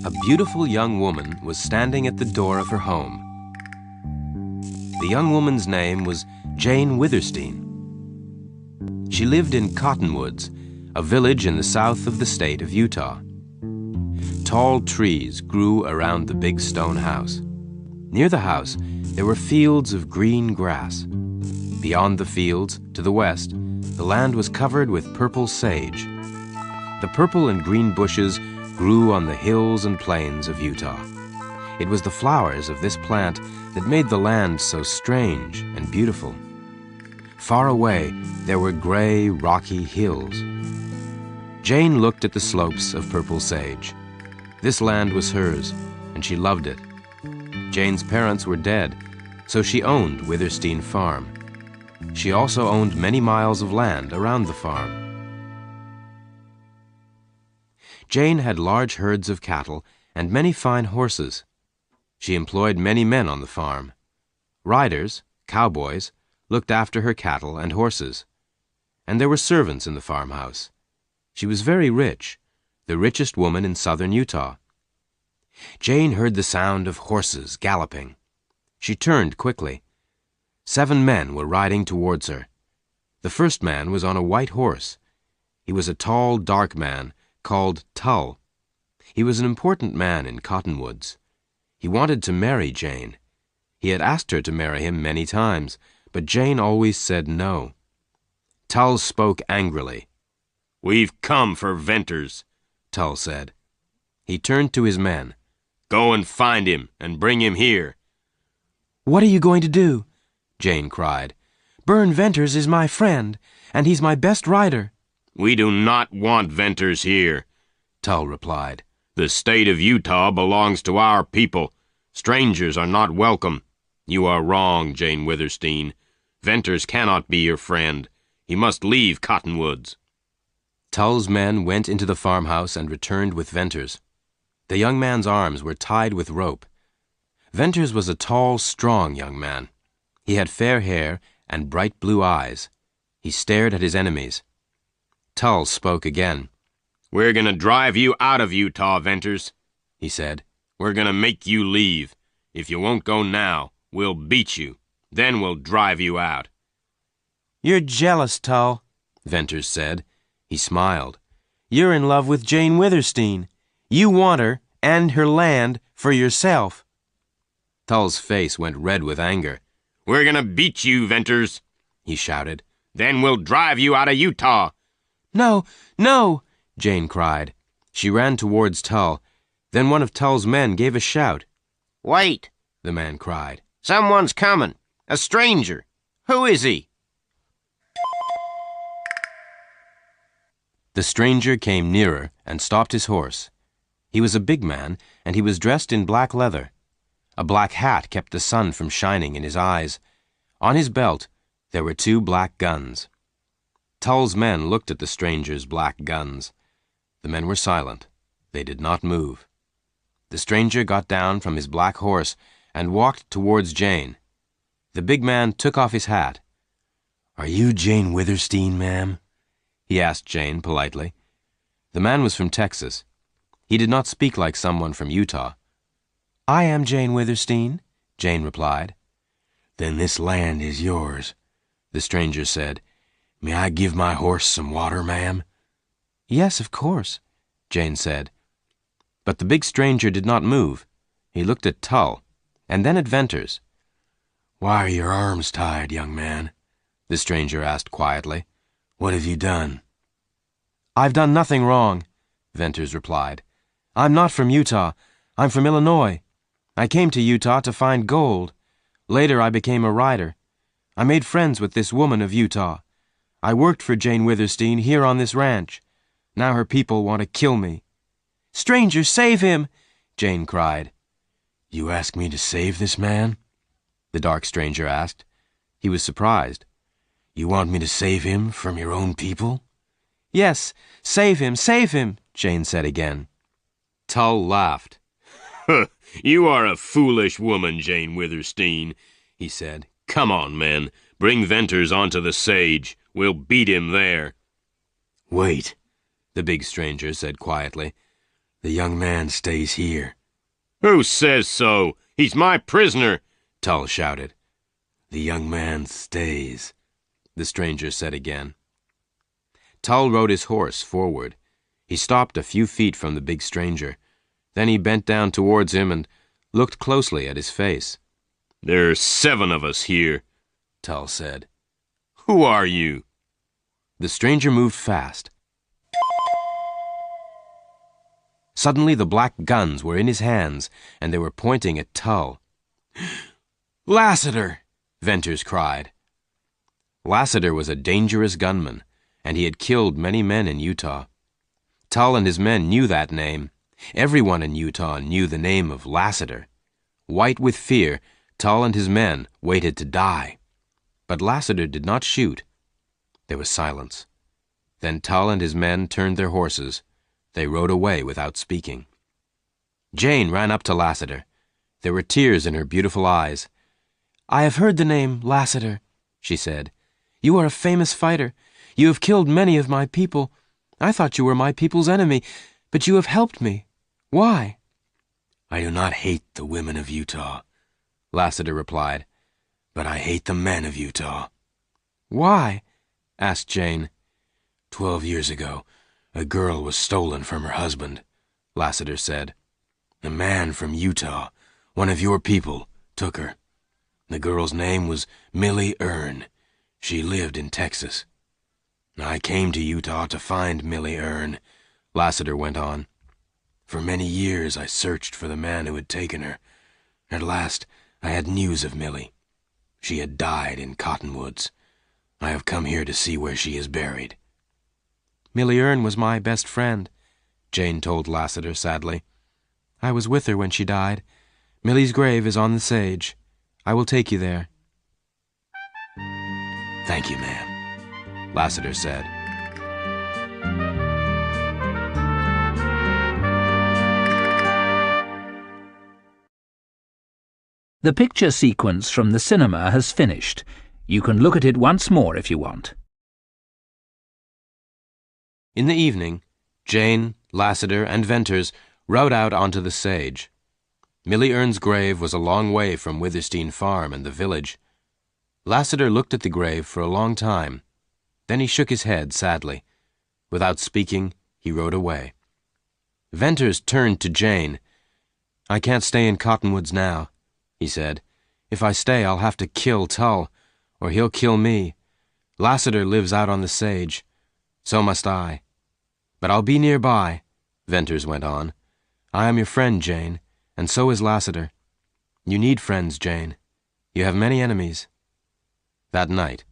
A beautiful young woman was standing at the door of her home. The young woman's name was Jane Withersteen. She lived in Cottonwoods, a village in the south of the state of Utah. Tall trees grew around the big stone house. Near the house, there were fields of green grass. Beyond the fields, to the west, the land was covered with purple sage. The purple and green bushes grew on the hills and plains of Utah. It was the flowers of this plant that made the land so strange and beautiful. Far away, there were gray, rocky hills. Jane looked at the slopes of purple sage. This land was hers, and she loved it. Jane's parents were dead, so she owned Withersteen Farm. She also owned many miles of land around the farm. Jane had large herds of cattle and many fine horses. She employed many men on the farm. Riders, cowboys, looked after her cattle and horses. And there were servants in the farmhouse. She was very rich, the richest woman in southern Utah. Jane heard the sound of horses galloping. She turned quickly. 7 men were riding towards her. The first man was on a white horse. He was a tall, dark man called Tull. He was an important man in Cottonwoods. He wanted to marry Jane. He had asked her to marry him many times, but Jane always said no. Tull spoke angrily. "We've come for Venters," Tull said. He turned to his men. "Go and find him and bring him here." "What are you going to do?" Jane cried. "Burn Venters is my friend, and he's my best rider." "We do not want Venters here," Tull replied. "The state of Utah belongs to our people. Strangers are not welcome. You are wrong, Jane Withersteen. Venters cannot be your friend. He must leave Cottonwoods." Tull's men went into the farmhouse and returned with Venters. The young man's arms were tied with rope. Venters was a tall, strong young man. He had fair hair and bright blue eyes. He stared at his enemies. Tull spoke again. "We're going to drive you out of Utah, Venters," he said. "We're going to make you leave. If you won't go now, we'll beat you. Then we'll drive you out." "You're jealous, Tull," Venters said. He smiled. "You're in love with Jane Withersteen. You want her and her land for yourself." Tull's face went red with anger. "We're going to beat you, Venters," he shouted. "Then we'll drive you out of Utah." "No, no!" Jane cried. She ran towards Tull. Then one of Tull's men gave a shout. "Wait," the man cried. "Someone's coming. A stranger. Who is he?" The stranger came nearer and stopped his horse. He was a big man, and he was dressed in black leather. A black hat kept the sun from shining in his eyes. On his belt, there were 2 black guns. Tull's men looked at the stranger's black guns. The men were silent. They did not move. The stranger got down from his black horse and walked towards Jane. The big man took off his hat. "Are you Jane Withersteen, ma'am?" he asked Jane politely. The man was from Texas. He did not speak like someone from Utah. "I am Jane Withersteen," Jane replied. "Then this land is yours," the stranger said. "May I give my horse some water, ma'am?" "Yes, of course," Jane said. But the big stranger did not move. He looked at Tull, and then at Venters. "Why are your arms tied, young man?" the stranger asked quietly. "What have you done?" "I've done nothing wrong," Venters replied. "I'm not from Utah. I'm from Illinois. I came to Utah to find gold. Later I became a rider. I made friends with this woman of Utah. I worked for Jane Withersteen here on this ranch. Now her people want to kill me." "Stranger, save him!" Jane cried. "You ask me to save this man?" the dark stranger asked. He was surprised. "You want me to save him from your own people?" "Yes, save him, Jane said again. Tull laughed. "You are a foolish woman, Jane Withersteen," he said. "Come on, men. Bring Venters onto the sage. We'll beat him there." "Wait," the big stranger said quietly. The young man stays here. Who says so? He's my prisoner, Tull shouted. The young man stays, the stranger said again. Tull rode his horse forward. He stopped a few feet from the big stranger. Then he bent down towards him and looked closely at his face. There's 7 of us here, Tull said. Who are you? The stranger moved fast. Suddenly the black guns were in his hands, and they were pointing at Tull. Lassiter! Venters cried. Lassiter was a dangerous gunman, and he had killed many men in Utah. Tull and his men knew that name. Everyone in Utah knew the name of Lassiter. White with fear, Tull and his men waited to die. But Lassiter did not shoot. There was silence. Then Tull and his men turned their horses. They rode away without speaking. Jane ran up to Lassiter. There were tears in her beautiful eyes. I have heard the name Lassiter, she said. You are a famous fighter. You have killed many of my people. I thought you were my people's enemy, but you have helped me. Why? I do not hate the women of Utah, Lassiter replied, but I hate the men of Utah. Why? Asked Jane. 12 years ago, a girl was stolen from her husband, Lassiter said. A man from Utah, one of your people, took her. The girl's name was Millie Erne. She lived in Texas. I came to Utah to find Millie Erne, Lassiter went on. For many years I searched for the man who had taken her. At last I had news of Millie. She had died in Cottonwoods. I have come here to see where she is buried. Millie Erne was my best friend, Jane told Lassiter sadly. I was with her when she died. Millie's grave is on the sage. I will take you there. Thank you, ma'am, Lassiter said. The picture sequence from the cinema has finished. You can look at it once more if you want. In the evening, Jane, Lassiter, and Venters rode out onto the sage. Millie Erne's grave was a long way from Witherstein Farm and the village. Lassiter looked at the grave for a long time. Then he shook his head sadly. Without speaking, he rode away. Venters turned to Jane. I can't stay in Cottonwoods now, he said. If I stay, I'll have to kill Tull, or he'll kill me. Lassiter lives out on the sage. So must I. But I'll be nearby, Venters went on. I am your friend, Jane, and so is Lassiter. You need friends, Jane. You have many enemies. That night,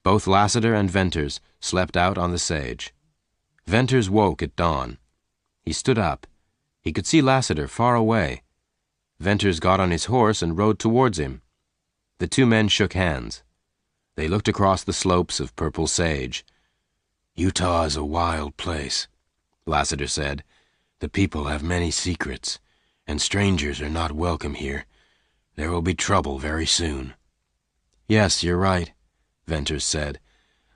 both Lassiter and Venters slept out on the sage. Venters woke at dawn. He stood up. He could see Lassiter far away. Venters got on his horse and rode towards him. The 2 men shook hands. They looked across the slopes of purple sage. Utah is a wild place, Lassiter said. The people have many secrets, and strangers are not welcome here. There will be trouble very soon. Yes, you're right, Venters said.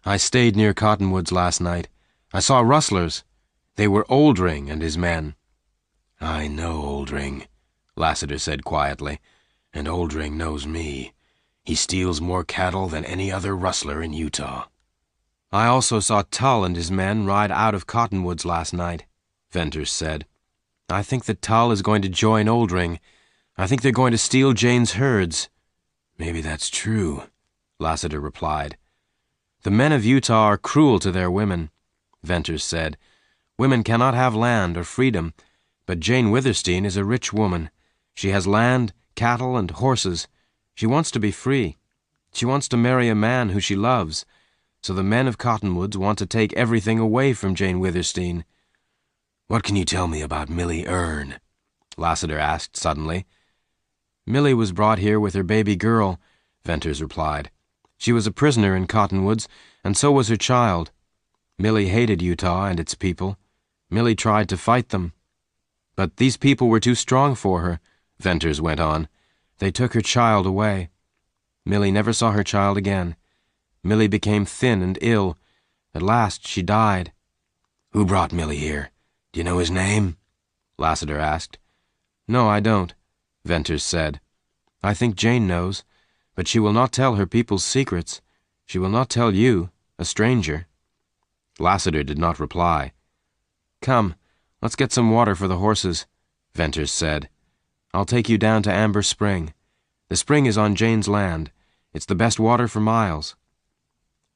I stayed near Cottonwoods last night. I saw rustlers. They were Oldring and his men. I know Oldring, Lassiter said quietly, and Oldring knows me. He steals more cattle than any other rustler in Utah. I also saw Tull and his men ride out of Cottonwoods last night, Venters said. I think that Tull is going to join Oldring. I think they're going to steal Jane's herds. Maybe that's true, Lassiter replied. The men of Utah are cruel to their women, Venters said. Women cannot have land or freedom, but Jane Witherstein is a rich woman. She has land, cattle, and horses. She wants to be free. She wants to marry a man who she loves. So the men of Cottonwoods want to take everything away from Jane Witherstein. What can you tell me about Millie Erne? Lassiter asked suddenly. Millie was brought here with her baby girl, Venters replied. She was a prisoner in Cottonwoods, and so was her child. Millie hated Utah and its people. Millie tried to fight them. But these people were too strong for her, Venters went on. They took her child away. Millie never saw her child again. Millie became thin and ill. At last she died. Who brought Millie here? Do you know his name? Lassiter asked. No, I don't, Venters said. I think Jane knows, but she will not tell her people's secrets. She will not tell you, a stranger. Lassiter did not reply. Come, let's get some water for the horses, Venters said. I'll take you down to Amber Spring. The spring is on Jane's land. It's the best water for miles.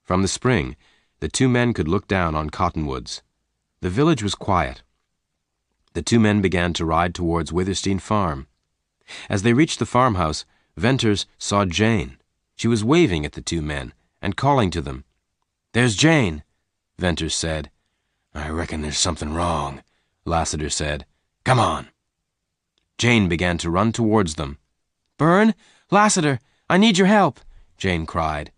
From the spring, the two men could look down on Cottonwoods. The village was quiet. The two men began to ride towards Withersteen Farm. As they reached the farmhouse, Venters saw Jane. She was waving at the two men and calling to them. There's Jane, Venters said. I reckon there's something wrong, Lassiter said. Come on. Jane began to run towards them. Byrne, Lassiter, I need your help, Jane cried.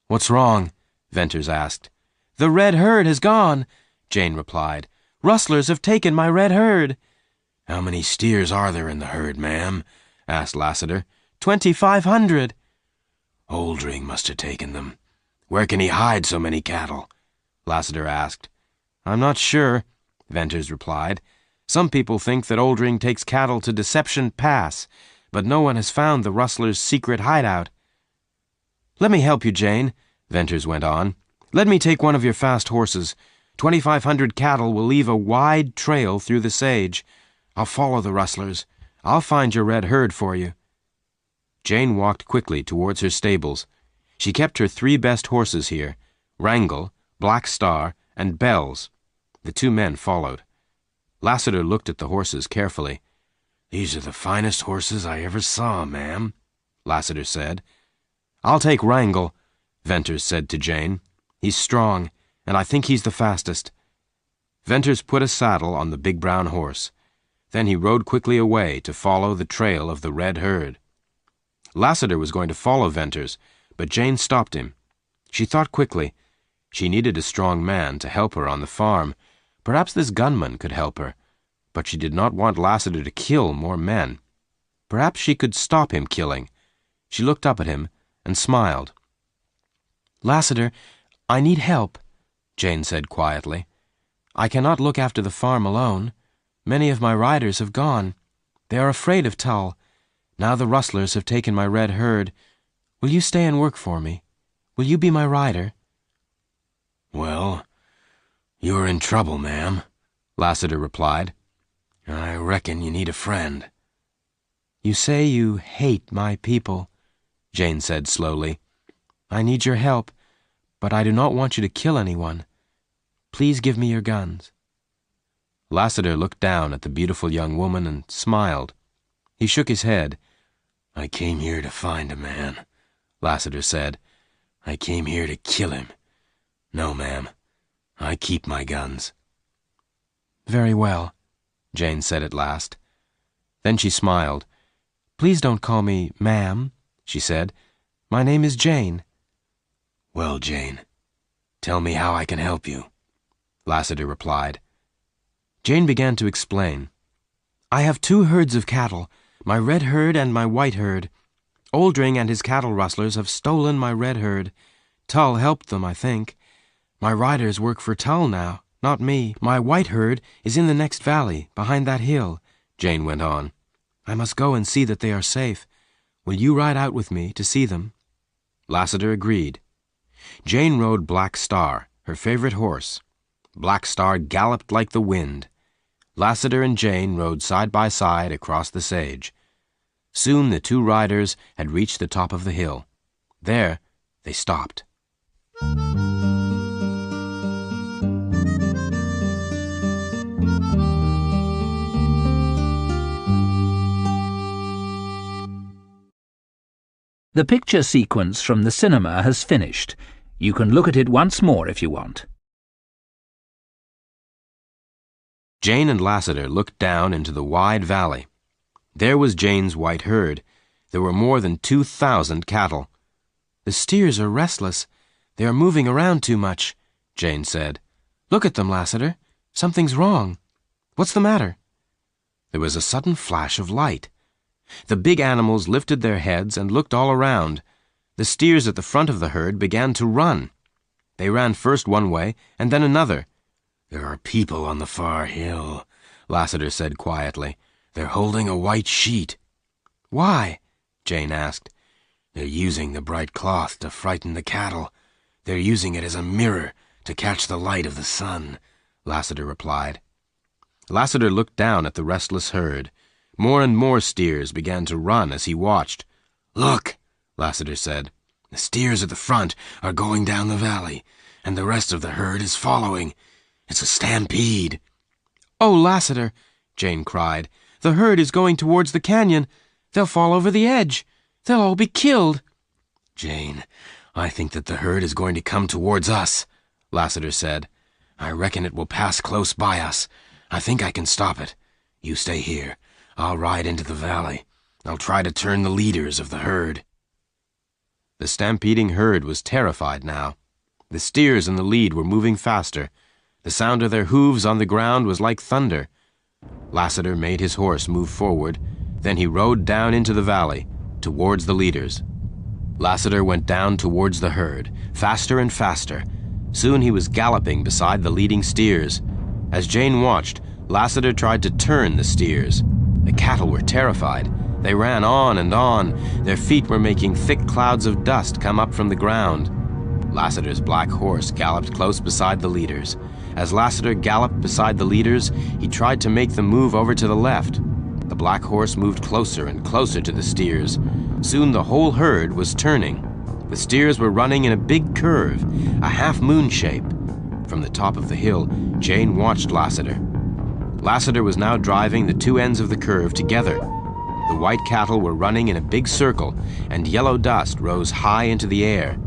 What's wrong? Venters asked. The red herd has gone, Jane replied. Rustlers have taken my red herd. How many steers are there in the herd, ma'am? Asked Lassiter. 2,500. Oldring must have taken them. Where can he hide so many cattle? Lassiter asked. I'm not sure, Venters replied. Some people think that Oldring takes cattle to Deception Pass, but no one has found the rustlers' secret hideout. Let me help you, Jane, Venters went on. Let me take one of your fast horses. 2,500 cattle will leave a wide trail through the sage. I'll follow the rustlers. I'll find your red herd for you. Jane walked quickly towards her stables. She kept her 3 best horses here, Wrangle, Black Star, and Bells. The two men followed. Lassiter looked at the horses carefully. These are the finest horses I ever saw, ma'am, Lassiter said. I'll take Wrangle, Venters said to Jane. He's strong, and I think he's the fastest. Venters put a saddle on the big brown horse. Then he rode quickly away to follow the trail of the red herd. Lassiter was going to follow Venters, but Jane stopped him. She thought quickly. She needed a strong man to help her on the farm. Perhaps this gunman could help her, but she did not want Lassiter to kill more men. Perhaps she could stop him killing. She looked up at him and smiled. Lassiter, I need help, Jane said quietly. I cannot look after the farm alone. Many of my riders have gone. They are afraid of Tull. Now the rustlers have taken my red herd. Will you stay and work for me? Will you be my rider? Well, you're in trouble, ma'am, Lassiter replied. I reckon you need a friend. You say you hate my people, Jane said slowly. I need your help, but I do not want you to kill anyone. Please give me your guns. Lassiter looked down at the beautiful young woman and smiled. He shook his head. I came here to find a man, Lassiter said. I came here to kill him. No, ma'am. I keep my guns. Very well, Jane said at last. Then she smiled. Please don't call me ma'am, she said. My name is Jane. Well, Jane, tell me how I can help you, Lassiter replied. Jane began to explain. I have 2 herds of cattle, my red herd and my white herd. Oldring and his cattle rustlers have stolen my red herd. Tull helped them, I think. My riders work for Tull now, not me. My white herd is in the next valley, behind that hill, Jane went on. I must go and see that they are safe. Will you ride out with me to see them? Lassiter agreed. Jane rode Black Star, her favorite horse. Black Star galloped like the wind. Lassiter and Jane rode side by side across the sage. Soon the 2 riders had reached the top of the hill. There, they stopped. The picture sequence from the cinema has finished. You can look at it once more if you want. Jane and Lassiter looked down into the wide valley. There was Jane's white herd. There were more than 2,000 cattle. The steers are restless. They are moving around too much, Jane said. Look at them, Lassiter. Something's wrong. What's the matter? There was a sudden flash of light. The big animals lifted their heads and looked all around. The steers at the front of the herd began to run. They ran first one way and then another. There are people on the far hill. Lassiter said quietly. "They're holding a white sheet." "Why?" Jane asked. "They're using the bright cloth to frighten the cattle. They're using it as a mirror to catch the light of the sun," Lassiter replied. Lassiter looked down at the restless herd. More and more steers began to run as he watched. "Look," Lassiter said. "The steers at the front are going down the valley, and the rest of the herd is following. It's a stampede." "Oh, Lassiter," Jane cried. "The herd is going towards the canyon. They'll fall over the edge. They'll all be killed." "Jane, I think that the herd is going to come towards us," Lassiter said. "I reckon it will pass close by us. I think I can stop it. You stay here. I'll ride into the valley. I'll try to turn the leaders of the herd." The stampeding herd was terrified now. The steers in the lead were moving faster. The sound of their hooves on the ground was like thunder. Lassiter made his horse move forward. Then he rode down into the valley, towards the leaders. Lassiter went down towards the herd, faster and faster. Soon he was galloping beside the leading steers. As Jane watched, Lassiter tried to turn the steers. The cattle were terrified. They ran on and on. Their feet were making thick clouds of dust come up from the ground. Lassiter's black horse galloped close beside the leaders. As Lassiter galloped beside the leaders, he tried to make them move over to the left. The black horse moved closer and closer to the steers. Soon the whole herd was turning. The steers were running in a big curve, a half-moon shape. From the top of the hill, Jane watched Lassiter. Lassiter was now driving the two ends of the curve together. The white cattle were running in a big circle, and yellow dust rose high into the air.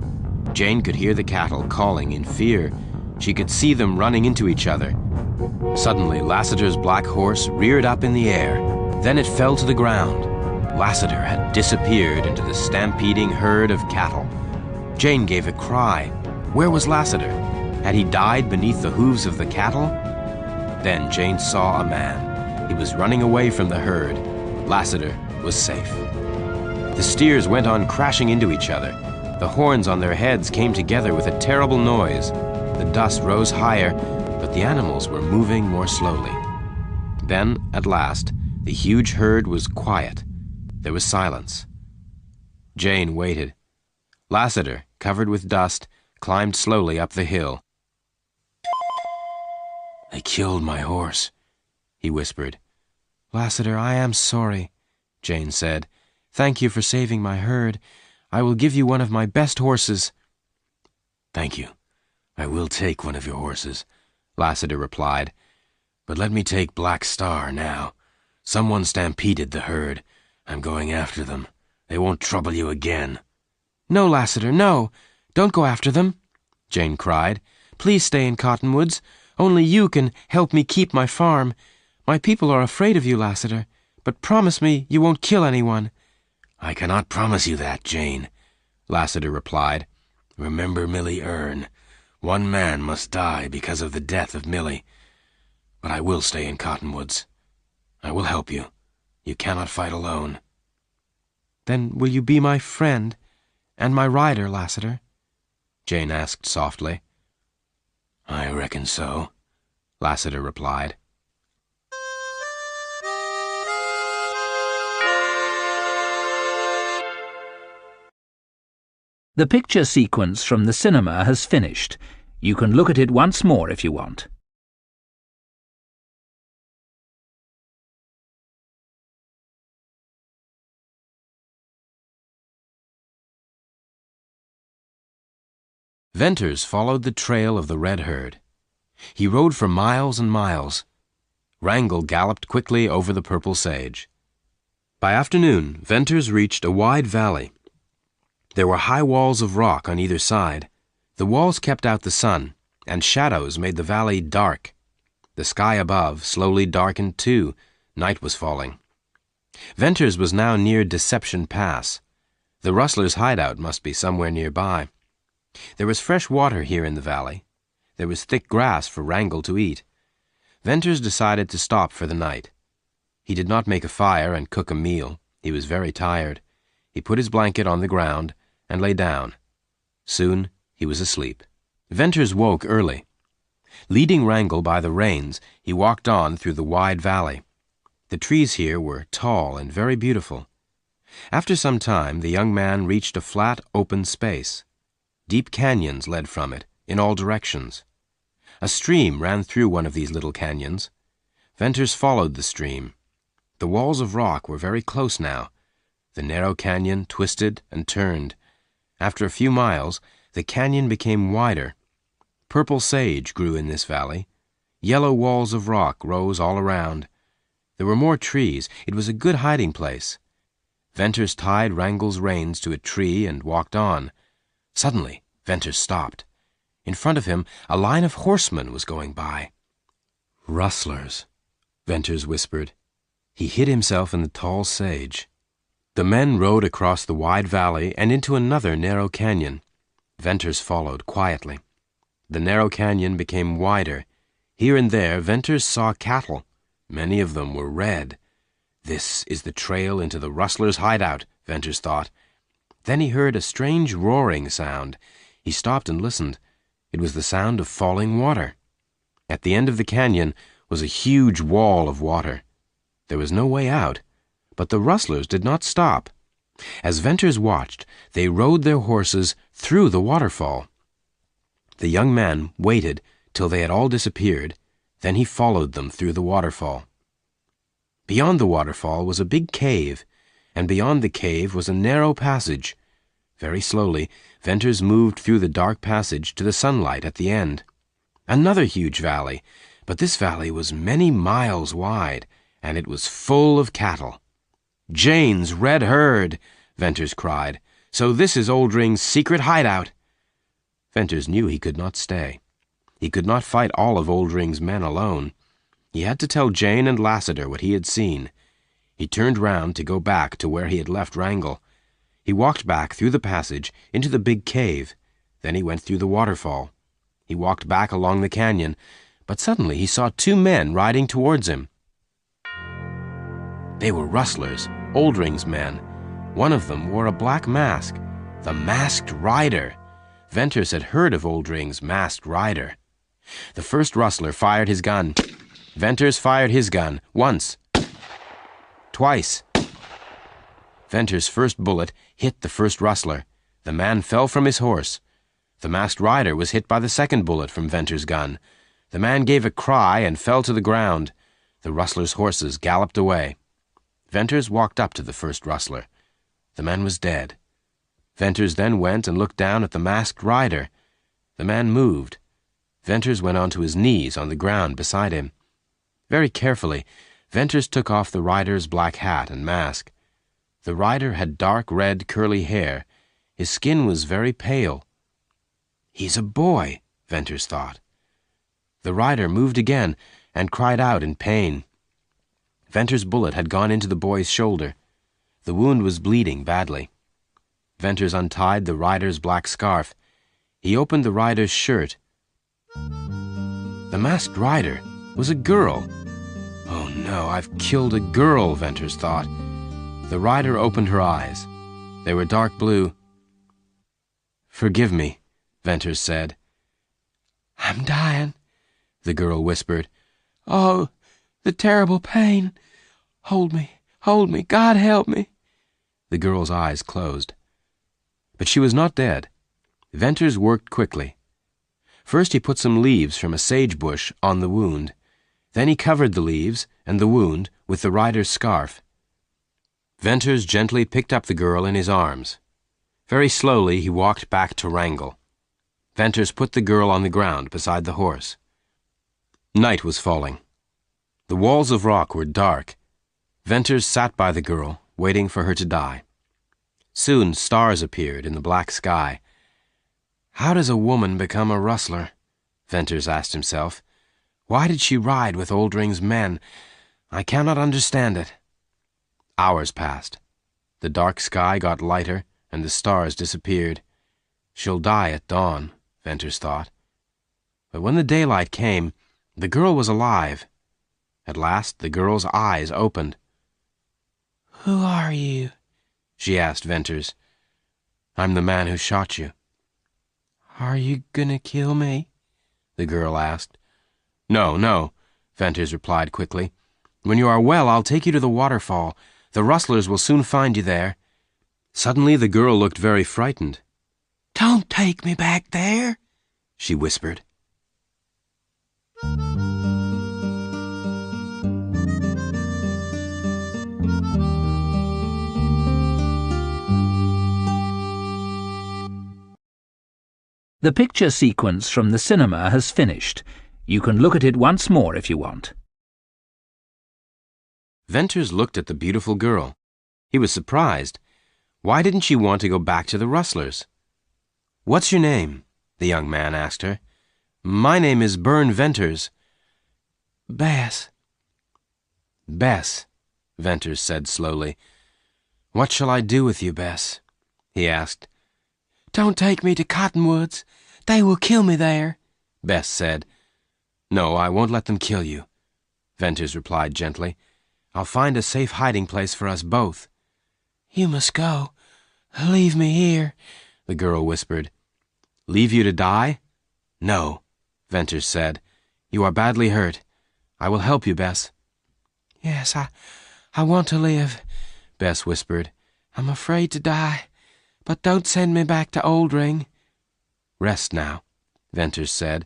Jane could hear the cattle calling in fear. She could see them running into each other. Suddenly, Lassiter's black horse reared up in the air. Then it fell to the ground. Lassiter had disappeared into the stampeding herd of cattle. Jane gave a cry. Where was Lassiter? Had he died beneath the hooves of the cattle? Then Jane saw a man. He was running away from the herd. Lassiter was safe. The steers went on crashing into each other. The horns on their heads came together with a terrible noise. The dust rose higher, but the animals were moving more slowly. Then, at last, the huge herd was quiet. There was silence. Jane waited. Lassiter, covered with dust, climbed slowly up the hill. "They killed my horse," he whispered. "Lassiter, I am sorry," Jane said. "Thank you for saving my herd. I will give you one of my best horses." "Thank you. I will take one of your horses," Lassiter replied. "But let me take Black Star now. Someone stampeded the herd. I'm going after them. They won't trouble you again." "No, Lassiter, no. Don't go after them," Jane cried. "Please stay in Cottonwoods. Only you can help me keep my farm. My people are afraid of you, Lassiter, but promise me you won't kill anyone." "I cannot promise you that, Jane," Lassiter replied. "Remember Millie Erne. One man must die because of the death of Millie. But I will stay in Cottonwoods. I will help you. You cannot fight alone." "Then will you be my friend and my rider, Lassiter?" Jane asked softly. "I reckon so," Lassiter replied. The picture sequence from the cinema has finished. You can look at it once more if you want. Venters followed the trail of the red herd. He rode for miles and miles. Wrangel galloped quickly over the purple sage. By afternoon, Venters reached a wide valley. There were high walls of rock on either side. The walls kept out the sun, and shadows made the valley dark. The sky above slowly darkened too. Night was falling. Venters was now near Deception Pass. The rustlers' hideout must be somewhere nearby. There was fresh water here in the valley. There was thick grass for Wrangel to eat. Venters decided to stop for the night. He did not make a fire and cook a meal. He was very tired. He put his blanket on the ground and lay down. Soon he was asleep. Venters woke early. Leading Wrangle by the reins, he walked on through the wide valley. The trees here were tall and very beautiful. After some time, the young man reached a flat, open space. Deep canyons led from it, in all directions. A stream ran through one of these little canyons. Venters followed the stream. The walls of rock were very close now. The narrow canyon twisted and turned. After a few miles, the canyon became wider. Purple sage grew in this valley. Yellow walls of rock rose all around. There were more trees. It was a good hiding place. Venters tied Wrangle's reins to a tree and walked on. Suddenly, Venters stopped. In front of him, a line of horsemen was going by. "Rustlers," Venters whispered. He hid himself in the tall sage. The men rode across the wide valley and into another narrow canyon. Venters followed quietly. The narrow canyon became wider. Here and there, Venters saw cattle. Many of them were red. This is the trail into the rustlers' hideout, Venters thought. Then he heard a strange roaring sound. He stopped and listened. It was the sound of falling water. At the end of the canyon was a huge wall of water. There was no way out, but the rustlers did not stop. As Venters watched, they rode their horses through the waterfall. The young man waited till they had all disappeared. Then he followed them through the waterfall. Beyond the waterfall was a big cave, and beyond the cave was a narrow passage. Very slowly, Venters moved through the dark passage to the sunlight at the end. Another huge valley, but this valley was many miles wide, and it was full of cattle. "Jane's red herd," Venters cried. "So this is Oldring's secret hideout." Venters knew he could not stay. He could not fight all of Oldring's men alone. He had to tell Jane and Lassiter what he had seen. He turned round to go back to where he had left Wrangle. He walked back through the passage into the big cave. Then he went through the waterfall. He walked back along the canyon, but suddenly he saw two men riding towards him. They were rustlers, Oldring's men. One of them wore a black mask, the Masked Rider. Venters had heard of Oldring's Masked Rider. The first rustler fired his gun. Venters fired his gun, once, twice. Venters' first bullet hit the first rustler. The man fell from his horse. The Masked Rider was hit by the second bullet from Venters' gun. The man gave a cry and fell to the ground. The rustlers' horses galloped away. Venters walked up to the first rustler. The man was dead. Venters then went and looked down at the Masked Rider. The man moved. Venters went onto his knees on the ground beside him. Very carefully, Venters took off the rider's black hat and mask. The rider had dark red curly hair. His skin was very pale. "He's a boy," Venters thought. The rider moved again and cried out in pain. Venters' bullet had gone into the boy's shoulder. The wound was bleeding badly. Venters untied the rider's black scarf. He opened the rider's shirt. The Masked Rider was a girl. "Oh no, I've killed a girl," Venters thought. The rider opened her eyes. They were dark blue. "Forgive me," Venters said. "I'm dying," the girl whispered. "Oh, the terrible pain. Hold me, God help me." The girl's eyes closed. But she was not dead. Venters worked quickly. First he put some leaves from a sage bush on the wound. Then he covered the leaves and the wound with the rider's scarf. Venters gently picked up the girl in his arms. Very slowly he walked back to Wrangle. Venters put the girl on the ground beside the horse. Night was falling. The walls of rock were dark. Venters sat by the girl, waiting for her to die. Soon stars appeared in the black sky. How does a woman become a rustler? Venters asked himself. Why did she ride with Oldring's men? I cannot understand it. Hours passed. The dark sky got lighter, and the stars disappeared. She'll die at dawn, Venters thought. But when the daylight came, the girl was alive. At last the girl's eyes opened. "Who are you?" she asked Venters. "I'm the man who shot you." "Are you gonna kill me?" the girl asked. No, no, Venters replied quickly. When you are well, I'll take you to the waterfall. The rustlers will soon find you there. Suddenly the girl looked very frightened. Don't take me back there, she whispered. The picture sequence from the cinema has finished. You can look at it once more if you want. Venters looked at the beautiful girl. He was surprised. Why didn't she want to go back to the rustlers? What's your name? The young man asked her. My name is Bern Venters. Bess. Bess, Venters said slowly. What shall I do with you, Bess? He asked. Don't take me to Cottonwoods. They will kill me there, Bess said. No, I won't let them kill you, Venters replied gently. I'll find a safe hiding place for us both. You must go. Leave me here, the girl whispered. Leave you to die? No, Venters said. You are badly hurt. I will help you, Bess. Yes, I want to live, Bess whispered. I'm afraid to die, but don't send me back to Oldring. Rest now, Venters said.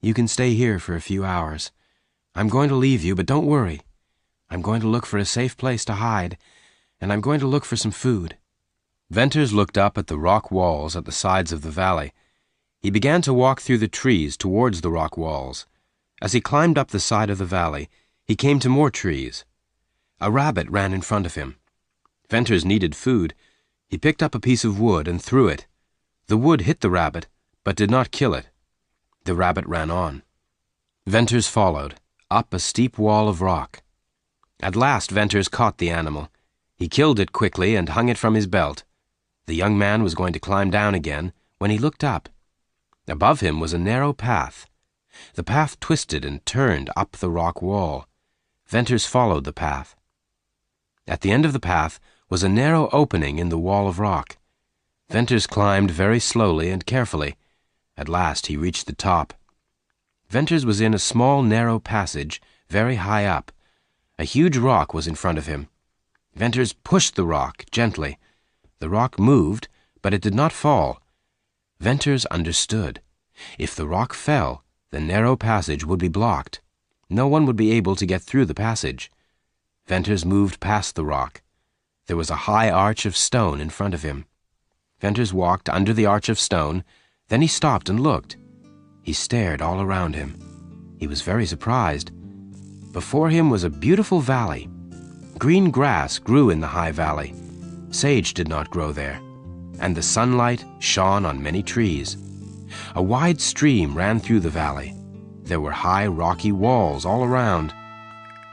You can stay here for a few hours. I'm going to leave you, but don't worry. I'm going to look for a safe place to hide, and I'm going to look for some food. Venters looked up at the rock walls at the sides of the valley. He began to walk through the trees towards the rock walls. As he climbed up the side of the valley, he came to more trees. A rabbit ran in front of him. Venters needed food. He picked up a piece of wood and threw it. The wood hit the rabbit, but did not kill it. The rabbit ran on. Venters followed, up a steep wall of rock. At last Venters caught the animal. He killed it quickly and hung it from his belt. The young man was going to climb down again when he looked up. Above him was a narrow path. The path twisted and turned up the rock wall. Venters followed the path. At the end of the path was a narrow opening in the wall of rock. Venters climbed very slowly and carefully. At last he reached the top. Venters was in a small narrow passage, very high up. A huge rock was in front of him. Venters pushed the rock gently. The rock moved, but it did not fall. Venters understood. If the rock fell, the narrow passage would be blocked. No one would be able to get through the passage. Venters moved past the rock. There was a high arch of stone in front of him. Venters walked under the arch of stone. Then he stopped and looked. He stared all around him. He was very surprised. Before him was a beautiful valley. Green grass grew in the high valley. Sage did not grow there, and the sunlight shone on many trees. A wide stream ran through the valley. There were high rocky walls all around.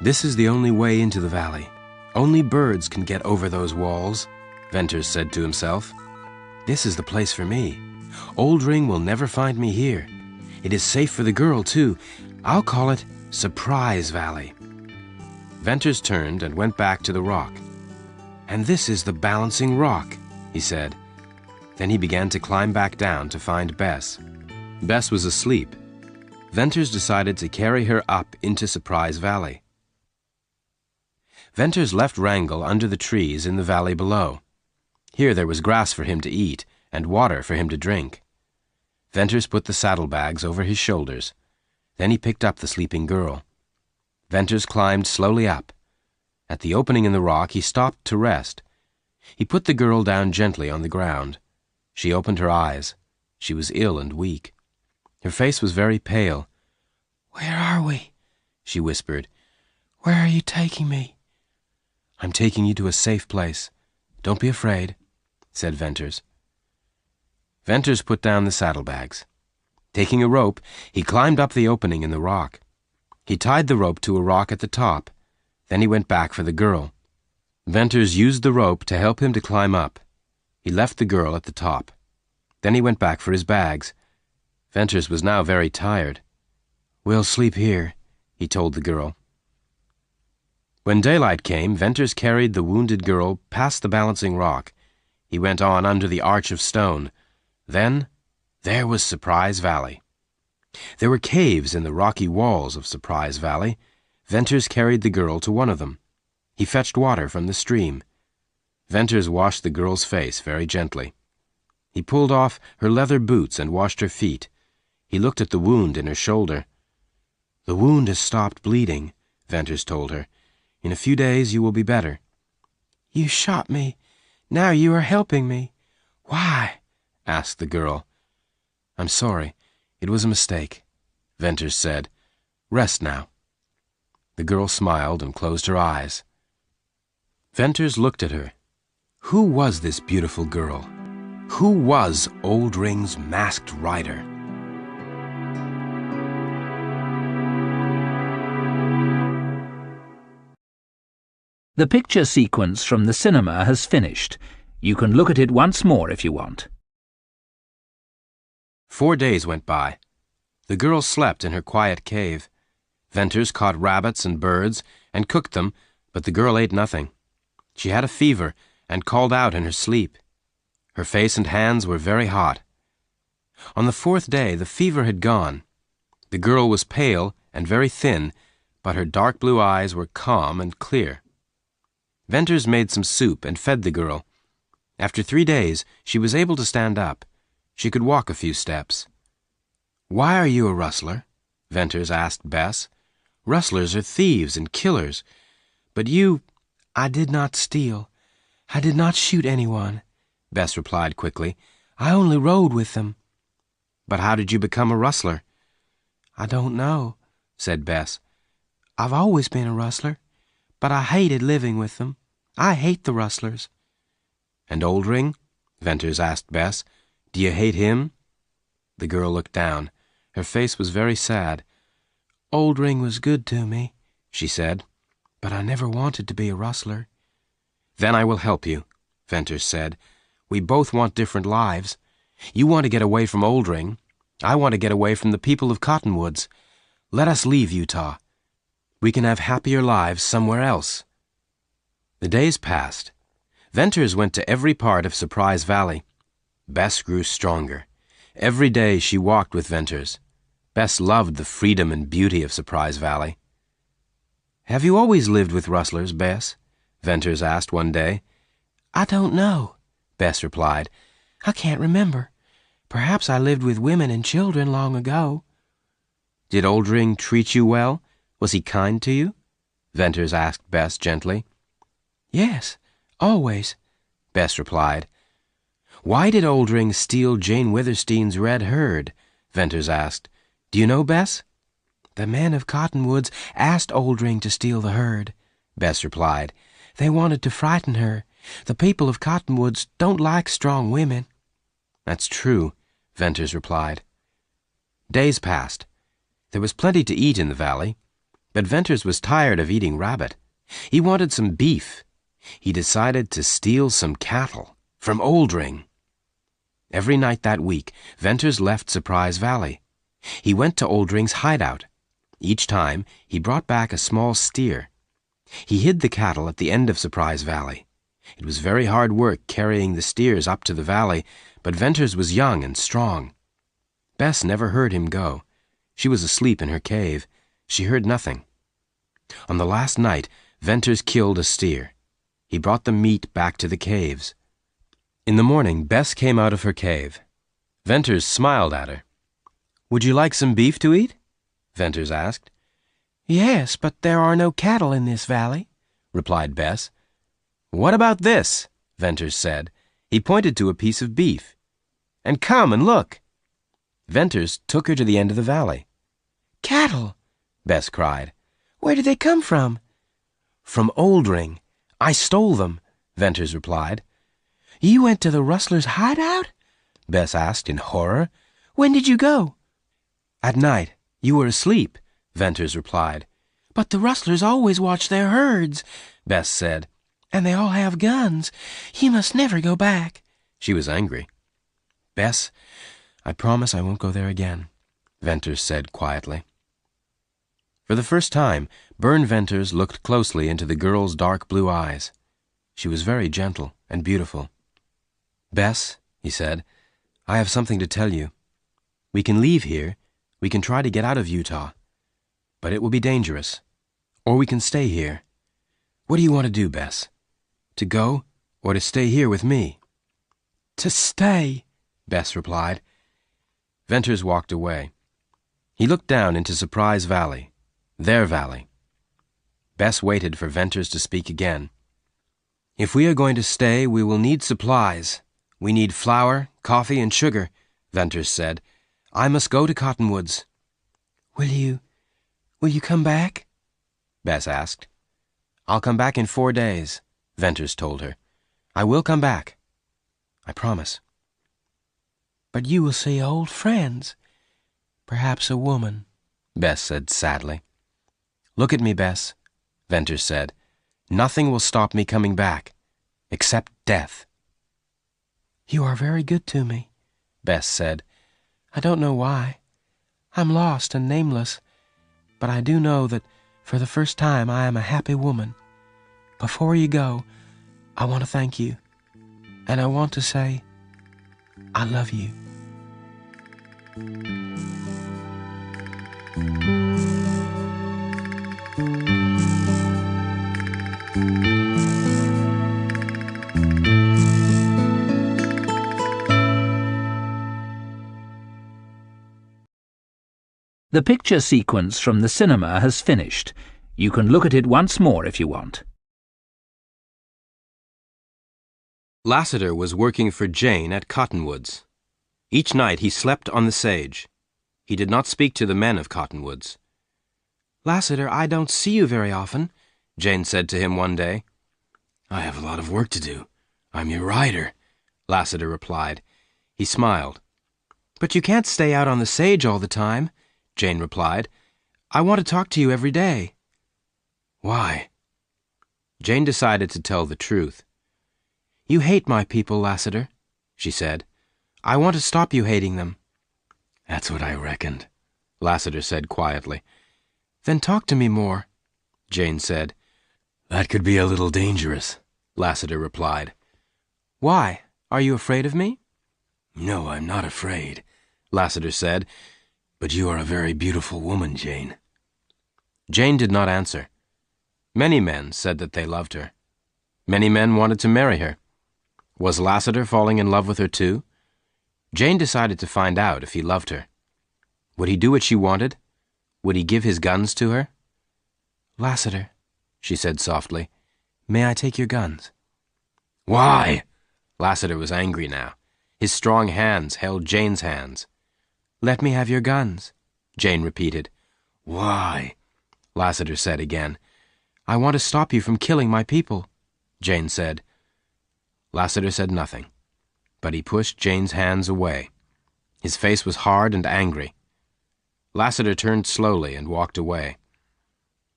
This is the only way into the valley. Only birds can get over those walls, Venters said to himself. This is the place for me. Oldring will never find me here. It is safe for the girl, too. I'll call it Surprise Valley. Venters turned and went back to the rock. And this is the balancing rock, he said. Then he began to climb back down to find Bess. Bess was asleep. Venters decided to carry her up into Surprise Valley. Venters left Wrangel under the trees in the valley below. Here there was grass for him to eat and water for him to drink. Venters put the saddlebags over his shoulders. Then he picked up the sleeping girl. Venters climbed slowly up. At the opening in the rock, he stopped to rest. He put the girl down gently on the ground. She opened her eyes. She was ill and weak. Her face was very pale. "Where are we?" she whispered. "Where are you taking me?" "I'm taking you to a safe place. Don't be afraid," said Venters. Venters put down the saddlebags. Taking a rope, he climbed up the opening in the rock. He tied the rope to a rock at the top. Then he went back for the girl. Venters used the rope to help him to climb up. He left the girl at the top. Then he went back for his bags. Venters was now very tired. "We'll sleep here," he told the girl. When daylight came, Venters carried the wounded girl past the balancing rock. He went on under the arch of stone. Then, there was Surprise Valley. There were caves in the rocky walls of Surprise Valley. Venters carried the girl to one of them. He fetched water from the stream. Venters washed the girl's face very gently. He pulled off her leather boots and washed her feet. He looked at the wound in her shoulder. "The wound has stopped bleeding," Venters told her. "In a few days you will be better." "You shot me. Now you are helping me. Why?" asked the girl. "I'm sorry. It was a mistake," Venters said. "Rest now." The girl smiled and closed her eyes. Venters looked at her. Who was this beautiful girl? Who was Oldring's masked rider? The picture sequence from the cinema has finished. You can look at it once more if you want. 4 days went by. The girl slept in her quiet cave. Venters caught rabbits and birds and cooked them, but the girl ate nothing. She had a fever and called out in her sleep. Her face and hands were very hot. On the 4th day, the fever had gone. The girl was pale and very thin, but her dark blue eyes were calm and clear. Venters made some soup and fed the girl. After 3 days, she was able to stand up. She could walk a few steps. "Why are you a rustler?" Venters asked Bess. "Rustlers are thieves and killers. But you—" "I did not steal. I did not shoot anyone," Bess replied quickly. "I only rode with them." "But how did you become a rustler?" "I don't know," said Bess. "I've always been a rustler, but I hated living with them. I hate the rustlers." "And Oldring?" Venters asked Bess. "Do you hate him?" The girl looked down. Her face was very sad. "Oldring was good to me," she said, "but I never wanted to be a rustler." "Then I will help you," Venters said. "We both want different lives. You want to get away from Oldring. I want to get away from the people of Cottonwoods. Let us leave Utah. We can have happier lives somewhere else." The days passed. Venters went to every part of Surprise Valley. Bess grew stronger. Every day she walked with Venters. Bess loved the freedom and beauty of Surprise Valley. "Have you always lived with rustlers, Bess?" Venters asked one day. "I don't know," Bess replied. "I can't remember. Perhaps I lived with women and children long ago." "Did Oldring treat you well? Was he kind to you?" Venters asked Bess gently. "Yes, always," Bess replied. "Why did Oldring steal Jane Withersteen's red herd?" Venters asked. "Do you know, Bess?" "The men of Cottonwoods asked Oldring to steal the herd," Bess replied. "They wanted to frighten her. The people of Cottonwoods don't like strong women." "That's true," Venters replied. Days passed. There was plenty to eat in the valley, but Venters was tired of eating rabbit. He wanted some beef. He decided to steal some cattle from Oldring. Every night that week, Venters left Surprise Valley. He went to Oldring's hideout. Each time, he brought back a small steer. He hid the cattle at the end of Surprise Valley. It was very hard work carrying the steers up to the valley, but Venters was young and strong. Bess never heard him go. She was asleep in her cave. She heard nothing. On the last night, Venters killed a steer. He brought the meat back to the caves. In the morning, Bess came out of her cave. Venters smiled at her. "Would you like some beef to eat?" Venters asked. "Yes, but there are no cattle in this valley," replied Bess. "What about this?" Venters said. He pointed to a piece of beef. "And come and look." Venters took her to the end of the valley. "Cattle!" Bess cried. "Where did they come from?" "From Oldring. I stole them," Venters replied. "You went to the rustler's hideout?" Bess asked in horror. "When did you go?" "At night. You were asleep," Venters replied. "But the rustlers always watch their herds," Bess said. "And they all have guns. You must never go back." She was angry. "Bess, I promise I won't go there again," Venters said quietly. For the first time, Bern Venters looked closely into the girl's dark blue eyes. She was very gentle and beautiful. "Bess," he said, "I have something to tell you. We can leave here, We can try to get out of Utah, but it will be dangerous. Or we can stay here. What do you want to do, Bess? To go or to stay here with me?" "To stay," Bess replied. Venters walked away. He looked down into Surprise Valley, their valley. Bess waited for Venters to speak again. "If we are going to stay, we will need supplies. We need flour, coffee, and sugar," Venters said. "I must go to Cottonwoods." Will you come back?" Bess asked. "I'll come back in 4 days," Venters told her. "I will come back. I promise." "But you will see old friends. Perhaps a woman," Bess said sadly. "Look at me, Bess," Venters said. "Nothing will stop me coming back, except death." "You are very good to me," Bess said. "I don't know why. I'm lost and nameless, but I do know that for the first time I am a happy woman. Before you go, I want to thank you, and I want to say, I love you." The picture sequence from the cinema has finished. You can look at it once more if you want. Lassiter was working for Jane at Cottonwoods. Each night he slept on the sage. He did not speak to the men of Cottonwoods. "Lassiter, I don't see you very often," Jane said to him one day. "I have a lot of work to do. I'm your rider," Lassiter replied. He smiled. "But you can't stay out on the sage all the time," Jane replied. "I want to talk to you every day." "Why?" Jane decided to tell the truth. "You hate my people, Lassiter," she said. "I want to stop you hating them." "That's what I reckoned," Lassiter said quietly. "Then talk to me more," Jane said. "That could be a little dangerous," Lassiter replied. "Why? Are you afraid of me?" "No, I'm not afraid," Lassiter said. "But you are a very beautiful woman, Jane." Jane did not answer. Many men said that they loved her. Many men wanted to marry her. Was Lassiter falling in love with her too? Jane decided to find out if he loved her. Would he do what she wanted? Would he give his guns to her? "Lassiter," she said softly, "may I take your guns?" "Why?" Lassiter was angry now. His strong hands held Jane's hands. "Let me have your guns," Jane repeated. "Why?" Lassiter said again. "I want to stop you from killing my people," Jane said. Lassiter said nothing, but he pushed Jane's hands away. His face was hard and angry. Lassiter turned slowly and walked away.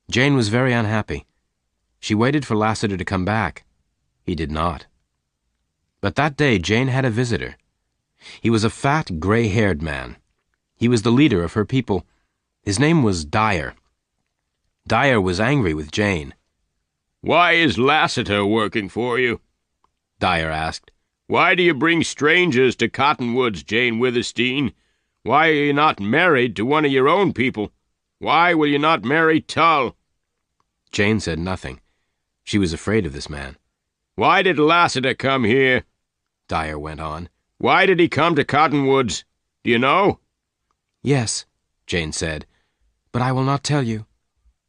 Jane was very unhappy. She waited for Lassiter to come back. He did not. But that day Jane had a visitor. He was a fat, gray-haired man. He was the leader of her people. His name was Dyer. Dyer was angry with Jane. "Why is Lassiter working for you?" Dyer asked. "Why do you bring strangers to Cottonwoods, Jane Withersteen? Why are you not married to one of your own people? Why will you not marry Tull?" Jane said nothing. She was afraid of this man. "Why did Lassiter come here?" Dyer went on. "Why did he come to Cottonwoods? Do you know?" "Yes," Jane said. "but I will not tell you."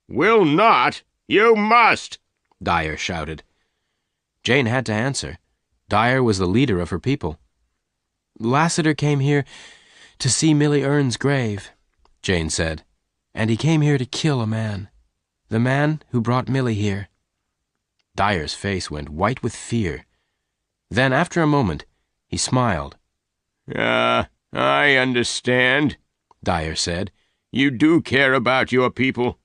"Will not? You must!" Dyer shouted. Jane had to answer. Dyer was the leader of her people. "Lassiter came here to see Millie Ern's grave," Jane said. "And he came here to kill a man. The man who brought Millie here." Dyer's face went white with fear. Then, after a moment, he smiled. I understand," Dyer said. "You do care about your people.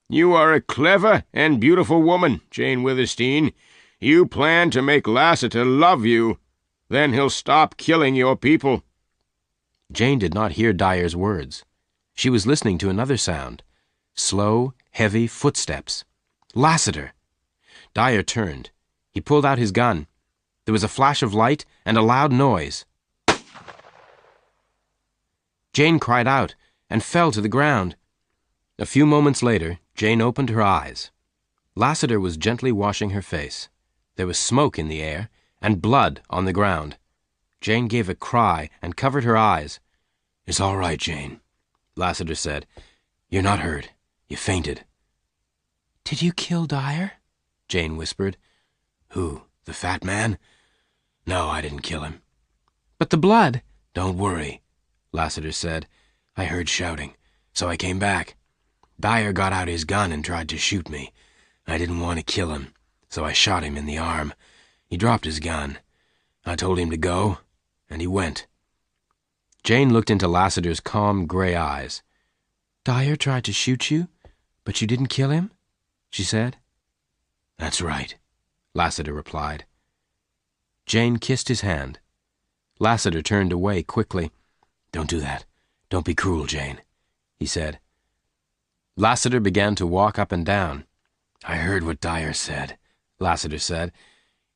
You are a clever and beautiful woman, Jane Withersteen. You plan to make Lassiter love you. Then he'll stop killing your people." Jane did not hear Dyer's words. She was listening to another sound. Slow, heavy footsteps. Lassiter! Dyer turned. He pulled out his gun. There was a flash of light and a loud noise. Jane cried out, and fell to the ground. A few moments later, Jane opened her eyes. Lassiter was gently washing her face. There was smoke in the air and blood on the ground. Jane gave a cry and covered her eyes. "It's all right, Jane," Lassiter said. "You're not hurt. You fainted." Did you kill Dyer? Jane whispered. "Who, the fat man? No, I didn't kill him." But the blood. "Don't worry," Lassiter said. "I heard shouting, so I came back. Dyer got out his gun and tried to shoot me. I didn't want to kill him, so I shot him in the arm. He dropped his gun. I told him to go, and he went." Jane looked into Lassiter's calm gray eyes. Dyer tried to shoot you, but you didn't kill him? She said. "That's right," Lassiter replied. Jane kissed his hand. Lassiter turned away quickly. "Don't do that. Don't be cruel, Jane," he said. Lassiter began to walk up and down. "I heard what Dyer said," Lassiter said.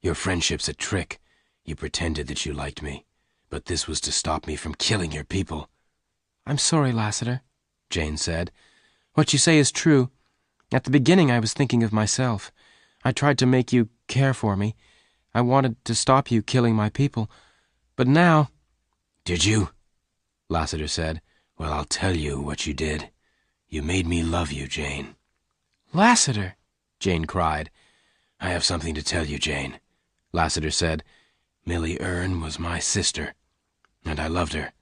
"Your friendship's a trick. You pretended that you liked me, but this was to stop me from killing your people." "I'm sorry, Lassiter," Jane said. "What you say is true. At the beginning I was thinking of myself. I tried to make you care for me. I wanted to stop you killing my people. But now—" "Did you?" Lassiter said. "Well, I'll tell you what you did. You made me love you, Jane." "Lassiter!" Jane cried. "I have something to tell you, Jane," Lassiter said. "Millie Erne was my sister, and I loved her.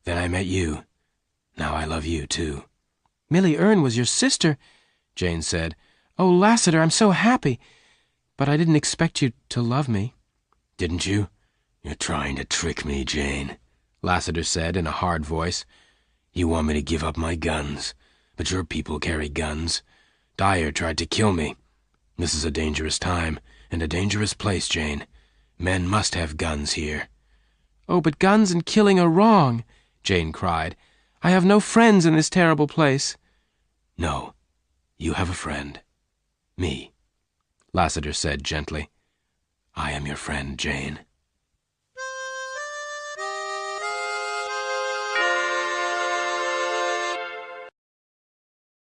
Then I met you. Now I love you, too." "Millie Erne was your sister?" Jane said. "Oh, Lassiter, I'm so happy. But I didn't expect you to love me." "Didn't you? You're trying to trick me, Jane," Lassiter said in a hard voice. "You want me to give up my guns, but your people carry guns. Dyer tried to kill me. This is a dangerous time and a dangerous place, Jane. Men must have guns here." "Oh, but guns and killing are wrong," Jane cried. "I have no friends in this terrible place." "No, you have a friend. Me," Lassiter said gently. "I am your friend, Jane."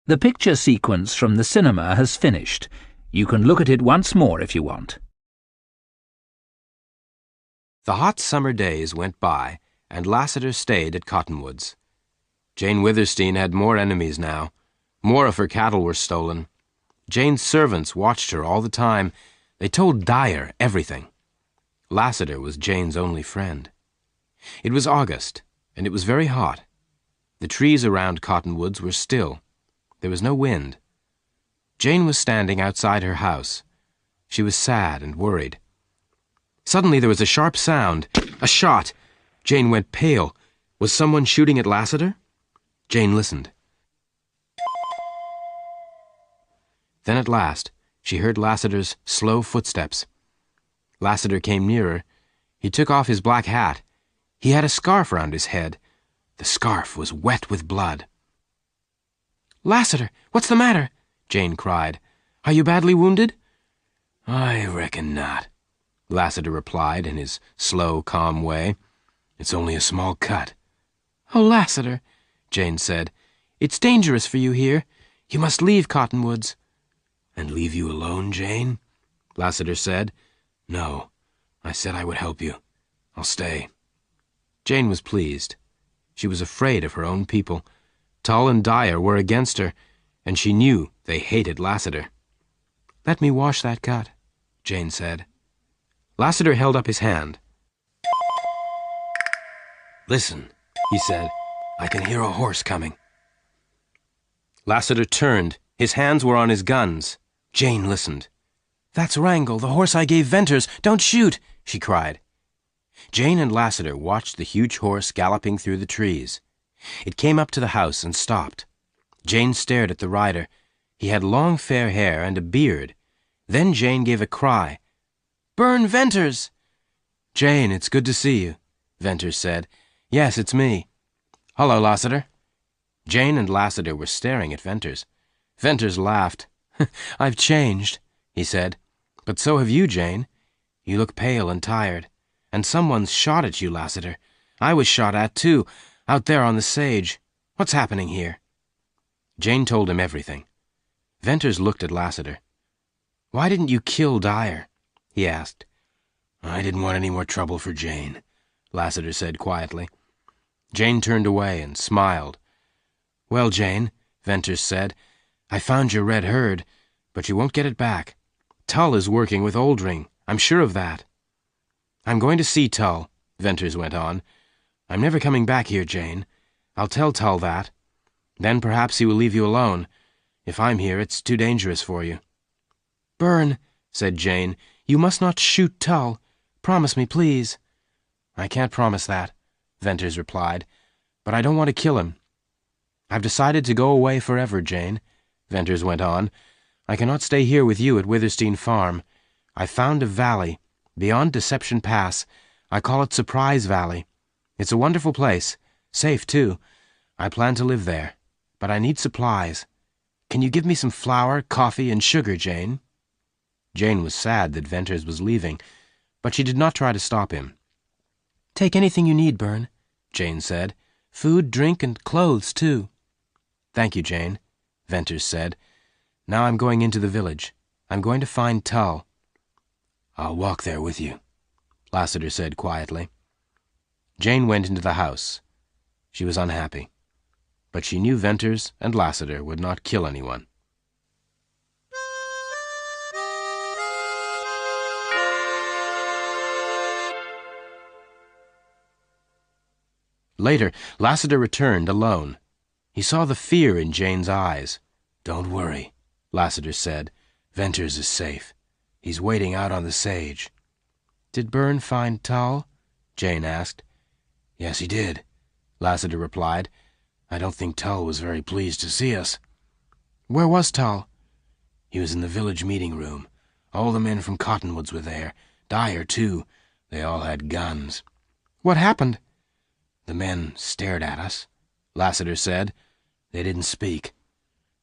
The picture sequence from the cinema has finished. You can look at it once more if you want. The hot summer days went by, and Lassiter stayed at Cottonwoods. Jane Withersteen had more enemies now. More of her cattle were stolen. Jane's servants watched her all the time. They told Dyer everything. Lassiter was Jane's only friend. It was August, and it was very hot. The trees around Cottonwoods were still. There was no wind. Jane was standing outside her house. She was sad and worried. Suddenly there was a sharp sound. A shot. Jane went pale. Was someone shooting at Lassiter? Jane listened. Then at last, she heard Lassiter's slow footsteps. Lassiter came nearer. He took off his black hat. He had a scarf round his head. The scarf was wet with blood. "Lassiter, what's the matter?" Jane cried. "Are you badly wounded?" "I reckon not," Lassiter replied in his slow, calm way. "It's only a small cut." "Oh, Lassiter," Jane said, "it's dangerous for you here. You must leave Cottonwoods." "And leave you alone, Jane?" Lassiter said. "No, I said I would help you. I'll stay." Jane was pleased. She was afraid of her own people. Tull and Dyer were against her, and she knew they hated Lassiter. "Let me wash that cut," Jane said. Lassiter held up his hand. "Listen," he said. "I can hear a horse coming." Lassiter turned. His hands were on his guns. Jane listened. "That's Wrangle, the horse I gave Venters. Don't shoot!" she cried. Jane and Lassiter watched the huge horse galloping through the trees. It came up to the house and stopped. Jane stared at the rider. He had long fair hair and a beard. Then Jane gave a cry. "Burn Venters!" "Jane, it's good to see you," Venters said. "Yes, it's me." "Hello, Lassiter." Jane and Lassiter were staring at Venters. Venters laughed. "I've changed," he said. "But so have you, Jane. You look pale and tired. And someone's shot at you, Lassiter. I was shot at, too, out there on the sage." What's happening here?" Jane told him everything. Venters looked at Lassiter. "Why didn't you kill Dyer?" he asked. "I didn't want any more trouble for Jane," Lassiter said quietly. Jane turned away and smiled. "Well, Jane," Venters said, "I found your red herd, but you won't get it back. Tull is working with Oldring. I'm sure of that." "I'm going to see Tull," Venters went on. "I'm never coming back here, Jane. I'll tell Tull that. Then perhaps he will leave you alone. If I'm here, it's too dangerous for you." "Byrne," said Jane, "you must not shoot Tull. Promise me, please." "I can't promise that," Venters replied, "but I don't want to kill him." "I've decided to go away forever, Jane," Venters went on. "I cannot stay here with you at Withersteen Farm. I found a valley, beyond Deception Pass. I call it Surprise Valley. It's a wonderful place, safe too. I plan to live there, but I need supplies. Can you give me some flour, coffee, and sugar, Jane?" Jane was sad that Venters was leaving, but she did not try to stop him. "Take anything you need, Byrne," Jane said. "Food, drink, and clothes, too." "Thank you, Jane," Venters said. "Now I'm going into the village. I'm going to find Tull." "I'll walk there with you," Lassiter said quietly. Jane went into the house. She was unhappy, but she knew Venters and Lassiter would not kill anyone. Later, Lassiter returned alone. He saw the fear in Jane's eyes. "Don't worry," Lassiter said. "Venters is safe. He's waiting out on the sage." "Did Byrne find Tull?" Jane asked. "Yes, he did," Lassiter replied. "I don't think Tull was very pleased to see us." "Where was Tull?" "He was in the village meeting room. All the men from Cottonwoods were there. Dyer, too. They all had guns." "What happened?" "The men stared at us," Lassiter said. "They didn't speak.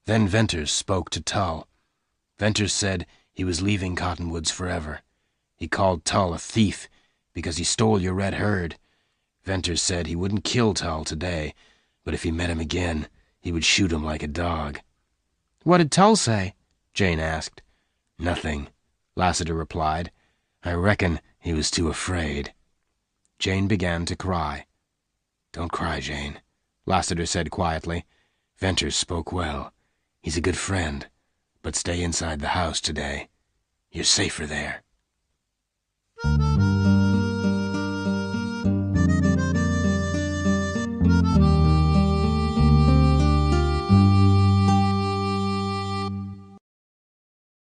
Then Venters spoke to Tull. Venters said he was leaving Cottonwoods forever. He called Tull a thief because he stole your red herd. Venters said he wouldn't kill Tull today, but if he met him again, he would shoot him like a dog." "What did Tull say?" Jane asked. "Nothing," Lassiter replied. "I reckon he was too afraid." Jane began to cry. "Don't cry, Jane," Lassiter said quietly. "Venters spoke well. He's a good friend, but stay inside the house today. You're safer there."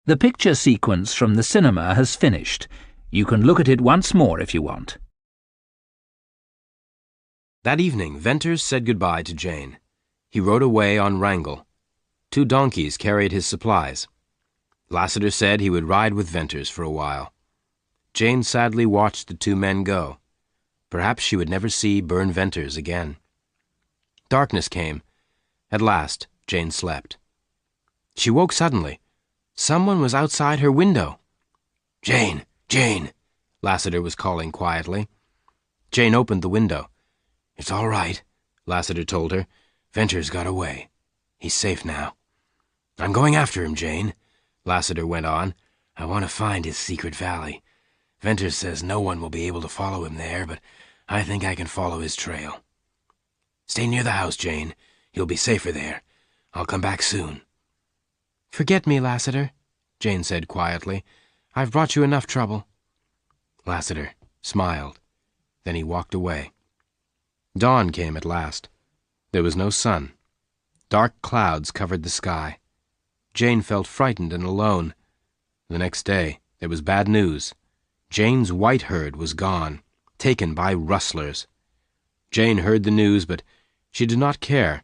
The picture sequence from the cinema has finished. You can look at it once more if you want. That evening, Venters said goodbye to Jane. He rode away on Wrangle. 2 donkeys carried his supplies. Lassiter said he would ride with Venters for a while. Jane sadly watched the 2 men go. Perhaps she would never see Byrne Venters again. Darkness came. At last, Jane slept. She woke suddenly. Someone was outside her window. "Jane! Jane!" Lassiter was calling quietly. Jane opened the window. "It's all right," Lassiter told her. "Venters got away. He's safe now." "I'm going after him, Jane," Lassiter went on. "I want to find his secret valley. Venters says no one will be able to follow him there, but I think I can follow his trail. Stay near the house, Jane. You'll be safer there. I'll come back soon." "Forget me, Lassiter," Jane said quietly. "I've brought you enough trouble." Lassiter smiled. Then he walked away. Dawn came at last. There was no sun. Dark clouds covered the sky. Jane felt frightened and alone. The next day, there was bad news. Jane's white herd was gone, taken by rustlers. Jane heard the news, but she did not care.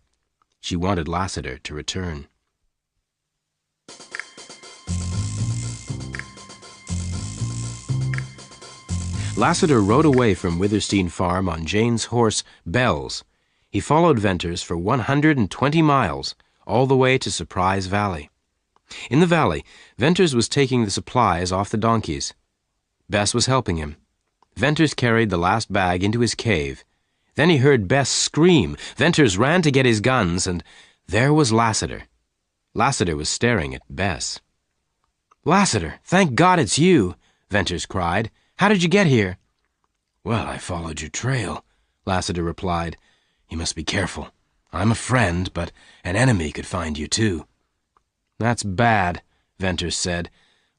She wanted Lassiter to return. Lassiter rode away from Withersteen Farm on Jane's horse, Bells. He followed Venters for 120 miles, all the way to Surprise Valley. In the valley, Venters was taking the supplies off the donkeys. Bess was helping him. Venters carried the last bag into his cave. Then he heard Bess scream. Venters ran to get his guns, and there was Lassiter. Lassiter was staring at Bess. "Lassiter, thank God it's you," Venters cried. "How did you get here?" "Well, I followed your trail," Lassiter replied. "You must be careful. I'm a friend, but an enemy could find you too." "That's bad," Venters said.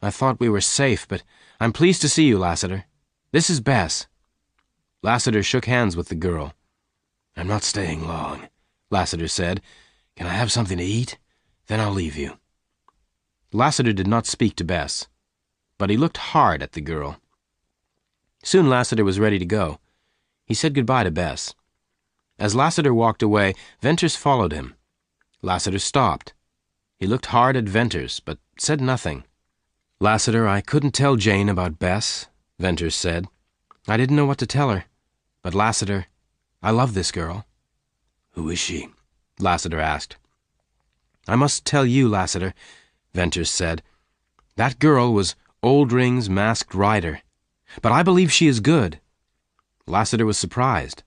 "I thought we were safe, but I'm pleased to see you, Lassiter. This is Bess." Lassiter shook hands with the girl. "I'm not staying long," Lassiter said. "Can I have something to eat? Then I'll leave you." Lassiter did not speak to Bess, but he looked hard at the girl. Soon Lassiter was ready to go. He said goodbye to Bess. As Lassiter walked away, Venters followed him. Lassiter stopped. He looked hard at Venters, but said nothing. "Lassiter, I couldn't tell Jane about Bess," Venters said. "I didn't know what to tell her. But Lassiter, I love this girl." "Who is she?" Lassiter asked. "I must tell you, Lassiter," Venters said. "That girl was Oldring's masked rider. But I believe she is good." Lassiter was surprised.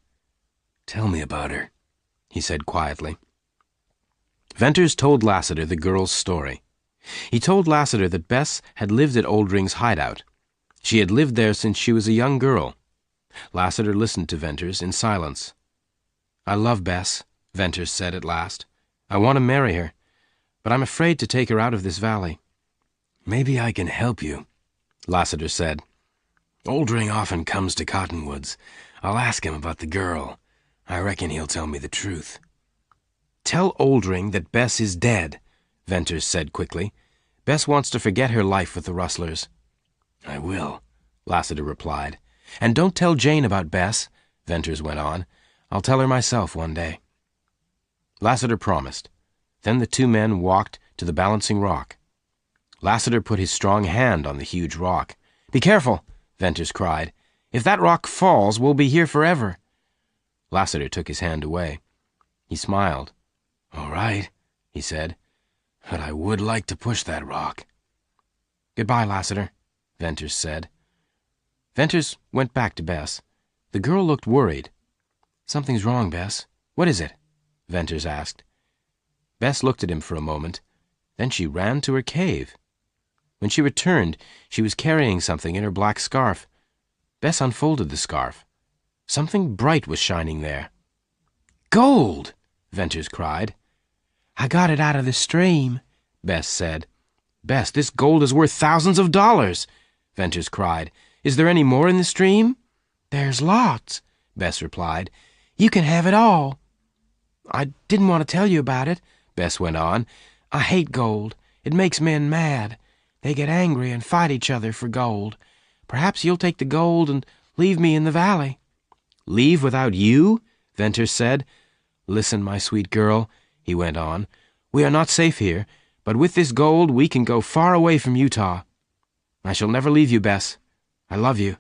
"Tell me about her," he said quietly. Venters told Lassiter the girl's story. He told Lassiter that Bess had lived at Oldring's hideout. She had lived there since she was a young girl. Lassiter listened to Venters in silence. "I love Bess," Venters said at last. "I want to marry her, but I'm afraid to take her out of this valley." "Maybe I can help you," Lassiter said. "Oldring often comes to Cottonwoods. I'll ask him about the girl. I reckon he'll tell me the truth." "Tell Oldring that Bess is dead," Venters said quickly. "Bess wants to forget her life with the rustlers." "I will," Lassiter replied. "And don't tell Jane about Bess," Venters went on. "I'll tell her myself one day." Lassiter promised. Then the two men walked to the balancing rock. Lassiter put his strong hand on the huge rock. "Be careful," Venters cried. "If that rock falls, we'll be here forever." Lassiter took his hand away. He smiled. "All right," he said, "but I would like to push that rock." "Goodbye, Lassiter," Venters said. Venters went back to Bess. The girl looked worried. "Something's wrong, Bess. What is it?" Venters asked. Bess looked at him for a moment. Then she ran to her cave. When she returned, she was carrying something in her black scarf. Bess unfolded the scarf. Something bright was shining there. "Gold!" Venters cried. "I got it out of the stream," Bess said. "Bess, this gold is worth thousands of dollars," Venters cried. "Is there any more in the stream?" "There's lots," Bess replied. "You can have it all." "I didn't want to tell you about it," Bess went on. "I hate gold. It makes men mad. They get angry and fight each other for gold. Perhaps you'll take the gold and leave me in the valley." "Leave without you?" Venters said. "Listen, my sweet girl," he went on. "We are not safe here, but with this gold we can go far away from Utah. I shall never leave you, Bess. I love you.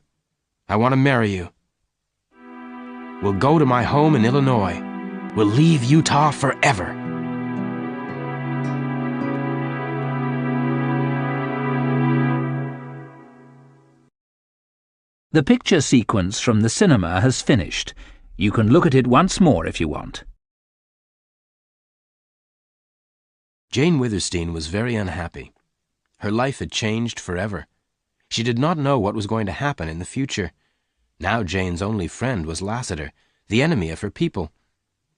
I want to marry you. We'll go to my home in Illinois. We'll leave Utah forever." The picture sequence from the cinema has finished. You can look at it once more if you want. Jane Withersteen was very unhappy. Her life had changed forever. She did not know what was going to happen in the future. Now Jane's only friend was Lassiter, the enemy of her people.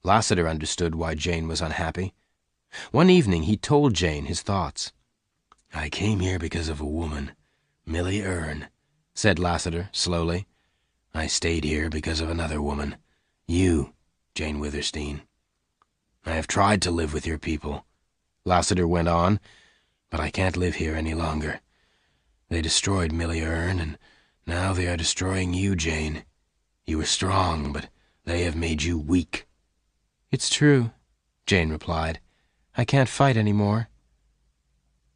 Lassiter understood why Jane was unhappy. One evening he told Jane his thoughts. "I came here because of a woman, Millie Erne," said Lassiter slowly. "I stayed here because of another woman, you, Jane Withersteen. I have tried to live with your people," Lassiter went on, "but I can't live here any longer. They destroyed Millie Erne, and now they are destroying you, Jane. You were strong, but they have made you weak." "It's true," Jane replied. "I can't fight any more."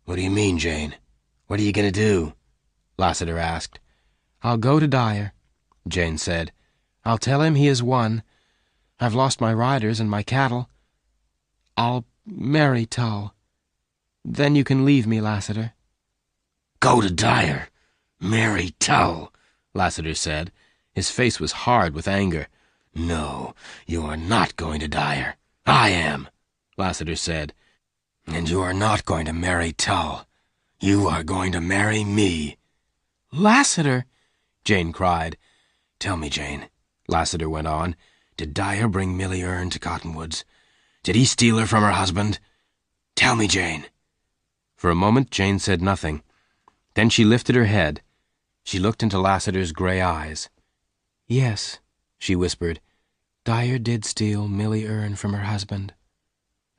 "What do you mean, Jane? What are you going to do?" Lassiter asked. "I'll go to Dyer," Jane said. "I'll tell him he has won. I've lost my riders and my cattle. I'll marry Tull. Then you can leave me, Lassiter." "Go to Dyer? Marry Tull?" Lassiter said. His face was hard with anger. No, you are not going to Dyer. I am, Lassiter said. And you are not going to marry Tull. You are going to marry me. Lassiter! Jane cried. Tell me, Jane, Lassiter went on, did Dyer bring Millie Erne to Cottonwoods? Did he steal her from her husband? Tell me, Jane. For a moment, Jane said nothing. Then she lifted her head. She looked into Lassiter's gray eyes. Yes, she whispered. Dyer did steal Millie Erne from her husband.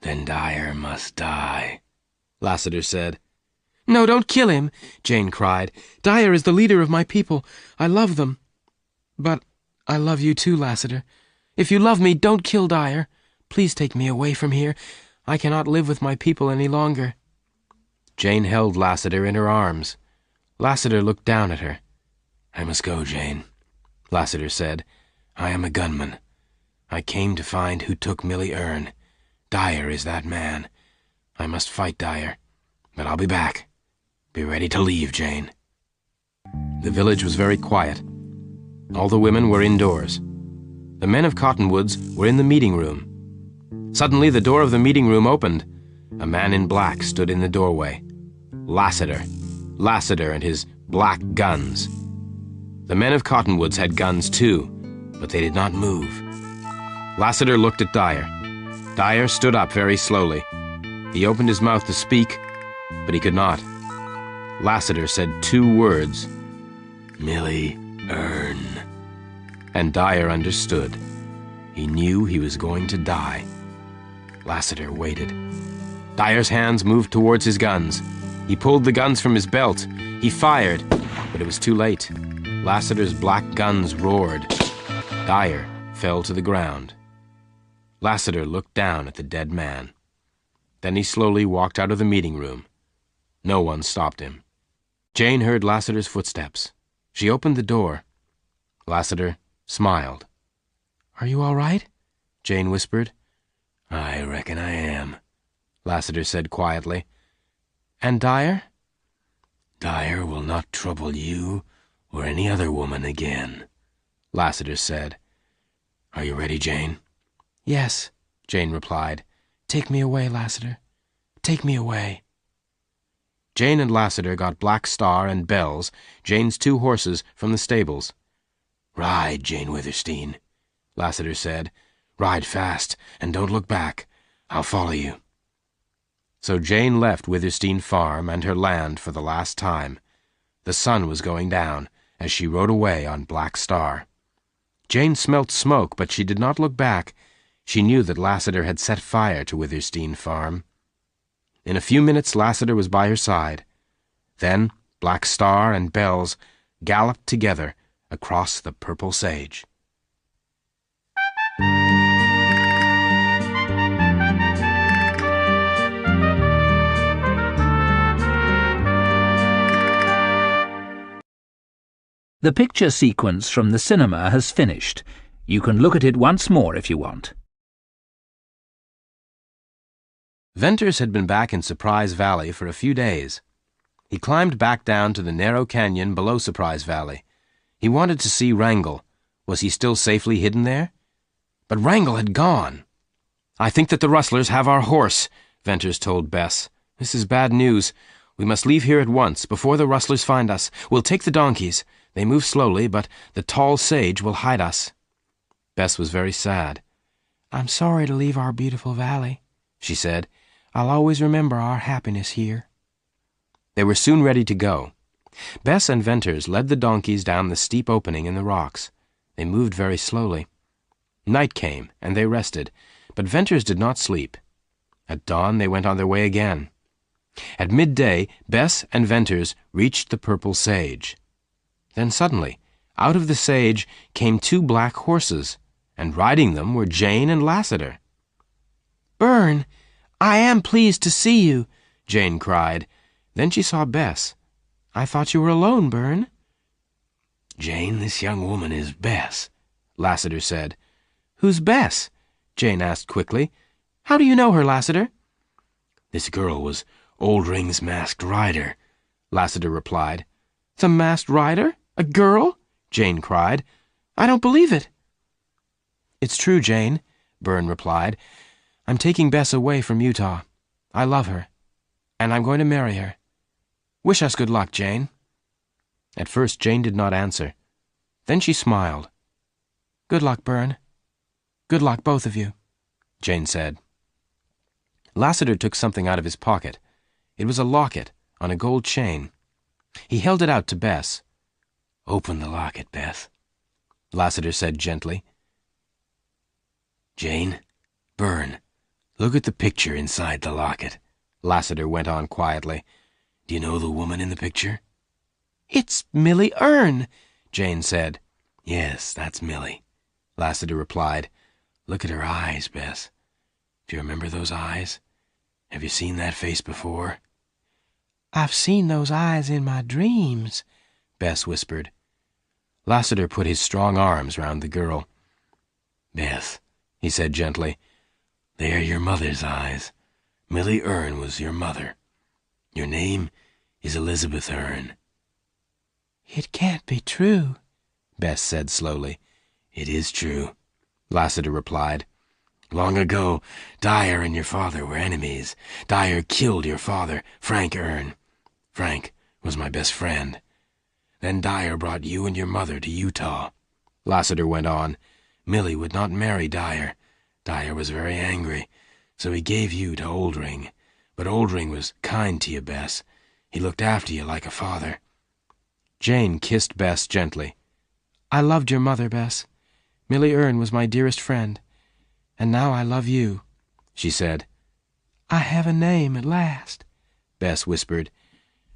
Then Dyer must die, Lassiter said. No, don't kill him, Jane cried. Dyer is the leader of my people. I love them. But I love you too, Lassiter. If you love me, don't kill Dyer. Please take me away from here. I cannot live with my people any longer. Jane held Lassiter in her arms. Lassiter looked down at her. I must go, Jane, Lassiter said. I am a gunman. I came to find who took Millie Erne. Dyer is that man. I must fight Dyer, but I'll be back. Be ready to leave, Jane. The village was very quiet. All the women were indoors. The men of Cottonwoods were in the meeting room. Suddenly, the door of the meeting room opened. A man in black stood in the doorway. Lassiter and his black guns. The men of Cottonwoods had guns too, but they did not move. Lassiter looked at Dyer. Dyer stood up very slowly. He opened his mouth to speak, but he could not. Lassiter said 2 words, Millie Erne. And Dyer understood. He knew he was going to die. Lassiter waited. Dyer's hands moved towards his guns. He pulled the guns from his belt. He fired, but it was too late. Lassiter's black guns roared. Dyer fell to the ground. Lassiter looked down at the dead man. Then he slowly walked out of the meeting room. No one stopped him. Jane heard Lassiter's footsteps. She opened the door. Lassiter smiled. Are you all right? Jane whispered. I reckon I am, Lassiter said quietly. And Dyer? Dyer will not trouble you or any other woman again, Lassiter said. Are you ready, Jane? Yes, Jane replied. Take me away, Lassiter. Take me away. Jane and Lassiter got Black Star and Bells, Jane's 2 horses, from the stables. Ride, Jane Withersteen, Lassiter said. Ride fast, and don't look back. I'll follow you. So Jane left Withersteen Farm and her land for the last time. The sun was going down as she rode away on Black Star. Jane smelt smoke, but she did not look back. She knew that Lassiter had set fire to Withersteen Farm. In a few minutes, Lassiter was by her side. Then Black Star and Bells galloped together across the purple sage. The picture sequence from the cinema has finished. You can look at it once more if you want. Venters had been back in Surprise Valley for a few days. He climbed back down to the narrow canyon below Surprise Valley. He wanted to see Wrangel. Was he still safely hidden there? But Wrangel had gone. I think that the rustlers have our horse, Venters told Bess. This is bad news. We must leave here at once, before the rustlers find us. We'll take the donkeys. They move slowly, but the tall sage will hide us. Bess was very sad. I'm sorry to leave our beautiful valley, she said. I'll always remember our happiness here. They were soon ready to go. Bess and Venters led the donkeys down the steep opening in the rocks. They moved very slowly. Night came, and they rested, but Venters did not sleep. At dawn, they went on their way again. At midday, Bess and Venters reached the purple sage. Then suddenly, out of the sage came 2 black horses, and riding them were Jane and Lassiter. Bern, I am pleased to see you, Jane cried. Then she saw Bess. I thought you were alone, Bern. Jane, this young woman is Bess, Lassiter said. Who's Bess? Jane asked quickly. How do you know her, Lassiter? This girl was Oldring's masked rider, Lassiter replied. The masked rider? A girl? Jane cried. I don't believe it. It's true, Jane, Byrne replied. I'm taking Bess away from Utah. I love her, and I'm going to marry her. Wish us good luck, Jane. At first, Jane did not answer. Then she smiled. Good luck, Byrne. Good luck, both of you, Jane said. Lassiter took something out of his pocket. It was a locket on a gold chain. He held it out to Bess. Open the locket, Beth, Lassiter said gently. Jane, Byrne, look at the picture inside the locket, Lassiter went on quietly. Do you know the woman in the picture? It's Millie Erne, Jane said. Yes, that's Millie, Lassiter replied. Look at her eyes, Bess. Do you remember those eyes? Have you seen that face before? I've seen those eyes in my dreams, Bess whispered. Lassiter put his strong arms round the girl. Beth, he said gently, they are your mother's eyes. Millie Erne was your mother. Your name is Elizabeth Erne. It can't be true, Bess said slowly. It is true, Lassiter replied. Long ago, Dyer and your father were enemies. Dyer killed your father, Frank Erne. Frank was my best friend. Then Dyer brought you and your mother to Utah. Lassiter went on. Millie would not marry Dyer. Dyer was very angry, so he gave you to Oldring. But Oldring was kind to you, Bess. He looked after you like a father. Jane kissed Bess gently. I loved your mother, Bess. Millie Erne was my dearest friend. And now I love you, she said. I have a name at last, Bess whispered.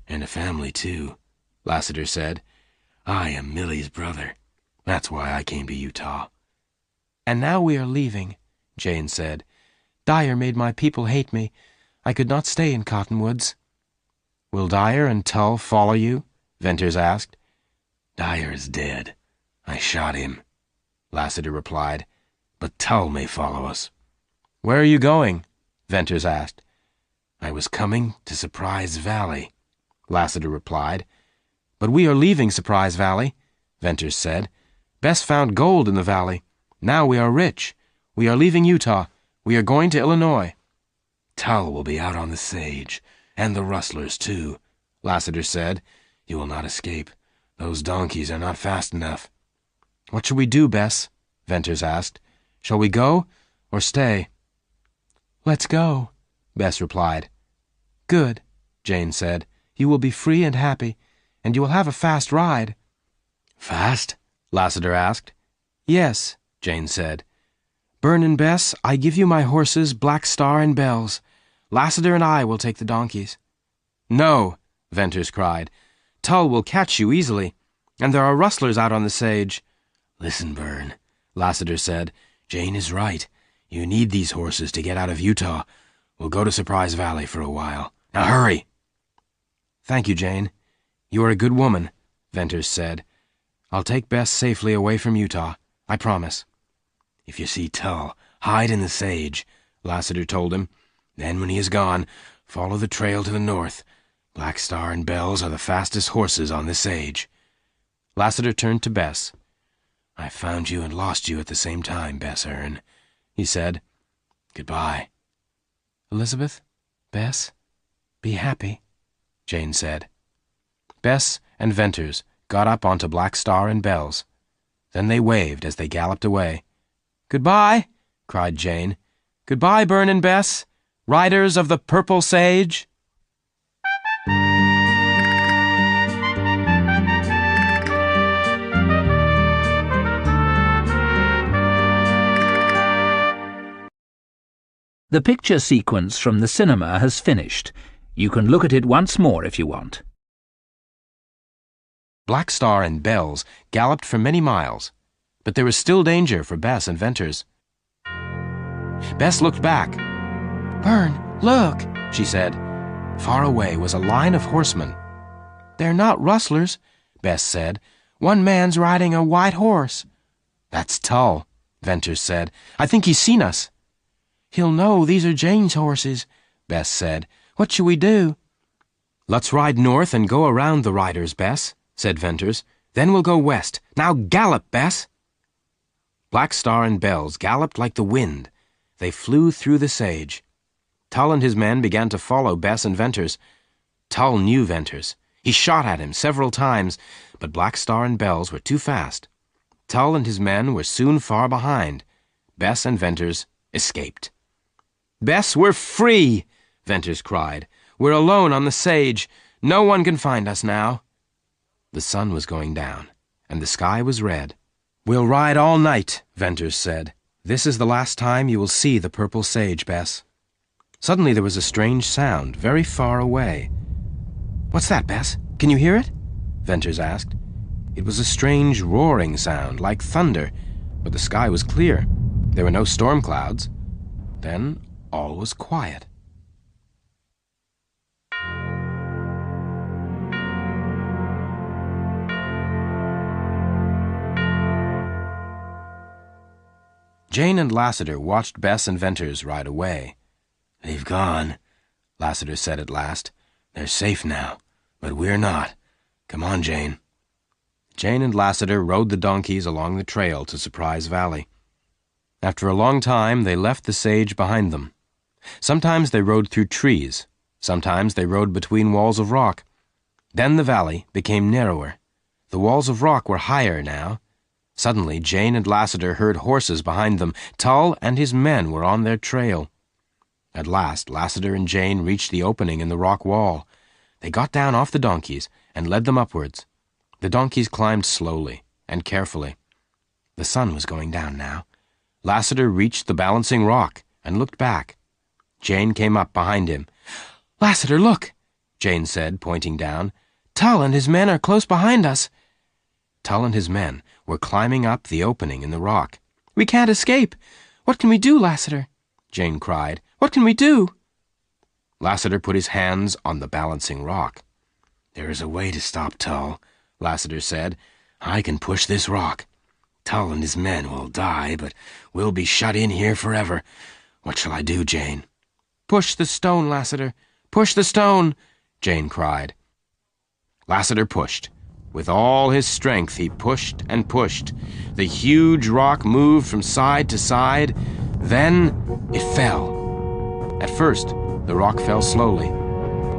And a family, too, Lassiter said. I am Millie's brother. That's why I came to Utah. And now we are leaving, Jane said. Dyer made my people hate me. I could not stay in Cottonwoods. Will Dyer and Tull follow you? Venters asked. Dyer is dead. I shot him, Lassiter replied. But Tull may follow us. Where are you going? Venters asked. I was coming to Surprise Valley, Lassiter replied. But we are leaving Surprise Valley, Venters said. Bess found gold in the valley. Now we are rich. We are leaving Utah. We are going to Illinois. Tull will be out on the sage, and the rustlers, too, Lassiter said. You will not escape. Those donkeys are not fast enough. What shall we do, Bess? Venters asked. Shall we go or stay? Let's go, Bess replied. Good, Jane said. You will be free and happy, and you will have a fast ride. Fast? Lassiter asked. Yes, Jane said. Byrne and Bess, I give you my horses, Black Star and Bells. Lassiter and I will take the donkeys. No, Venters cried. Tull will catch you easily, and there are rustlers out on the sage. Listen, Byrne, Lassiter said. Jane is right. You need these horses to get out of Utah. We'll go to Surprise Valley for a while. Now hurry! Thank you, Jane. You are a good woman, Venters said. I'll take Bess safely away from Utah. I promise. If you see Tull, hide in the sage, Lassiter told him. Then when he is gone, follow the trail to the north. Black Star and Bells are the fastest horses on the sage. Lassiter turned to Bess. I found you and lost you at the same time, Bess Erne, he said. Goodbye. Elizabeth, Bess, be happy, Jane said. Bess and Venters got up onto Black Star and Bells. Then they waved as they galloped away. Goodbye, cried Jane. Goodbye, Byrne and Bess, riders of the Purple Sage. The picture sequence from the cinema has finished. You can look at it once more if you want. Black Star and Bells galloped for many miles, but there was still danger for Bess and Venters. Bess looked back. Byrne, look, she said. Far away was a line of horsemen. They're not rustlers, Bess said. One man's riding a white horse. That's Tull, Venters said. I think he's seen us. He'll know these are Jane's horses, Bess said. What shall we do? Let's ride north and go around the riders, Bess, said Venters. Then we'll go west. Now gallop, Bess. Black Star and Bells galloped like the wind. They flew through the sage. Tull and his men began to follow Bess and Venters. Tull knew Venters. He shot at him several times, but Black Star and Bells were too fast. Tull and his men were soon far behind. Bess and Venters escaped. "Bess, we're free!" Venters cried. "We're alone on the sage. No one can find us now." The sun was going down, and the sky was red. "We'll ride all night," Venters said. "This is the last time you will see the purple sage, Bess." Suddenly there was a strange sound, very far away. "What's that, Bess? Can you hear it?" Venters asked. It was a strange roaring sound, like thunder, but the sky was clear. There were no storm clouds. Then all was quiet. Jane and Lassiter watched Bess and Venters ride away. "They've gone," Lassiter said at last. "They're safe now, but we're not. Come on, Jane." Jane and Lassiter rode the donkeys along the trail to Surprise Valley. After a long time, they left the sage behind them. Sometimes they rode through trees. Sometimes they rode between walls of rock. Then the valley became narrower. The walls of rock were higher now. Suddenly, Jane and Lassiter heard horses behind them. Tull and his men were on their trail. At last, Lassiter and Jane reached the opening in the rock wall. They got down off the donkeys and led them upwards. The donkeys climbed slowly and carefully. The sun was going down now. Lassiter reached the balancing rock and looked back. Jane came up behind him. "Lassiter, look," Jane said, pointing down. "Tull and his men are close behind us." Tull and his men were climbing up the opening in the rock. "We can't escape. What can we do, Lassiter?" Jane cried. "What can we do?" Lassiter put his hands on the balancing rock. "There is a way to stop Tull," Lassiter said. "I can push this rock. Tull and his men will die, but we'll be shut in here forever. What shall I do, Jane?" "Push the stone, Lassiter. Push the stone," Jane cried. Lassiter pushed. With all his strength, he pushed and pushed. The huge rock moved from side to side. Then it fell. At first, the rock fell slowly.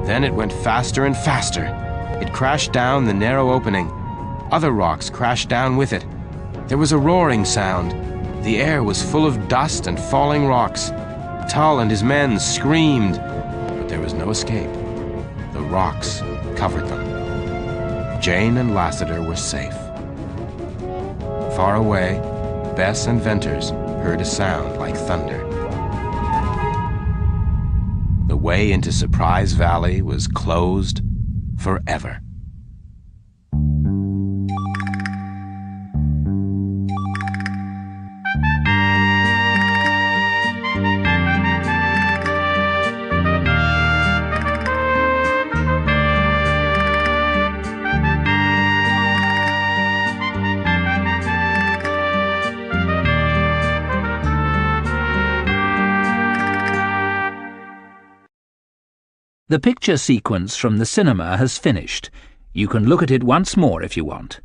Then it went faster and faster. It crashed down the narrow opening. Other rocks crashed down with it. There was a roaring sound. The air was full of dust and falling rocks. Tull and his men screamed, but there was no escape. The rocks covered them. Jane and Lassiter were safe. Far away, Bess and Venters heard a sound like thunder. The way into Surprise Valley was closed forever. The picture sequence from the cinema has finished. You can look at it once more if you want.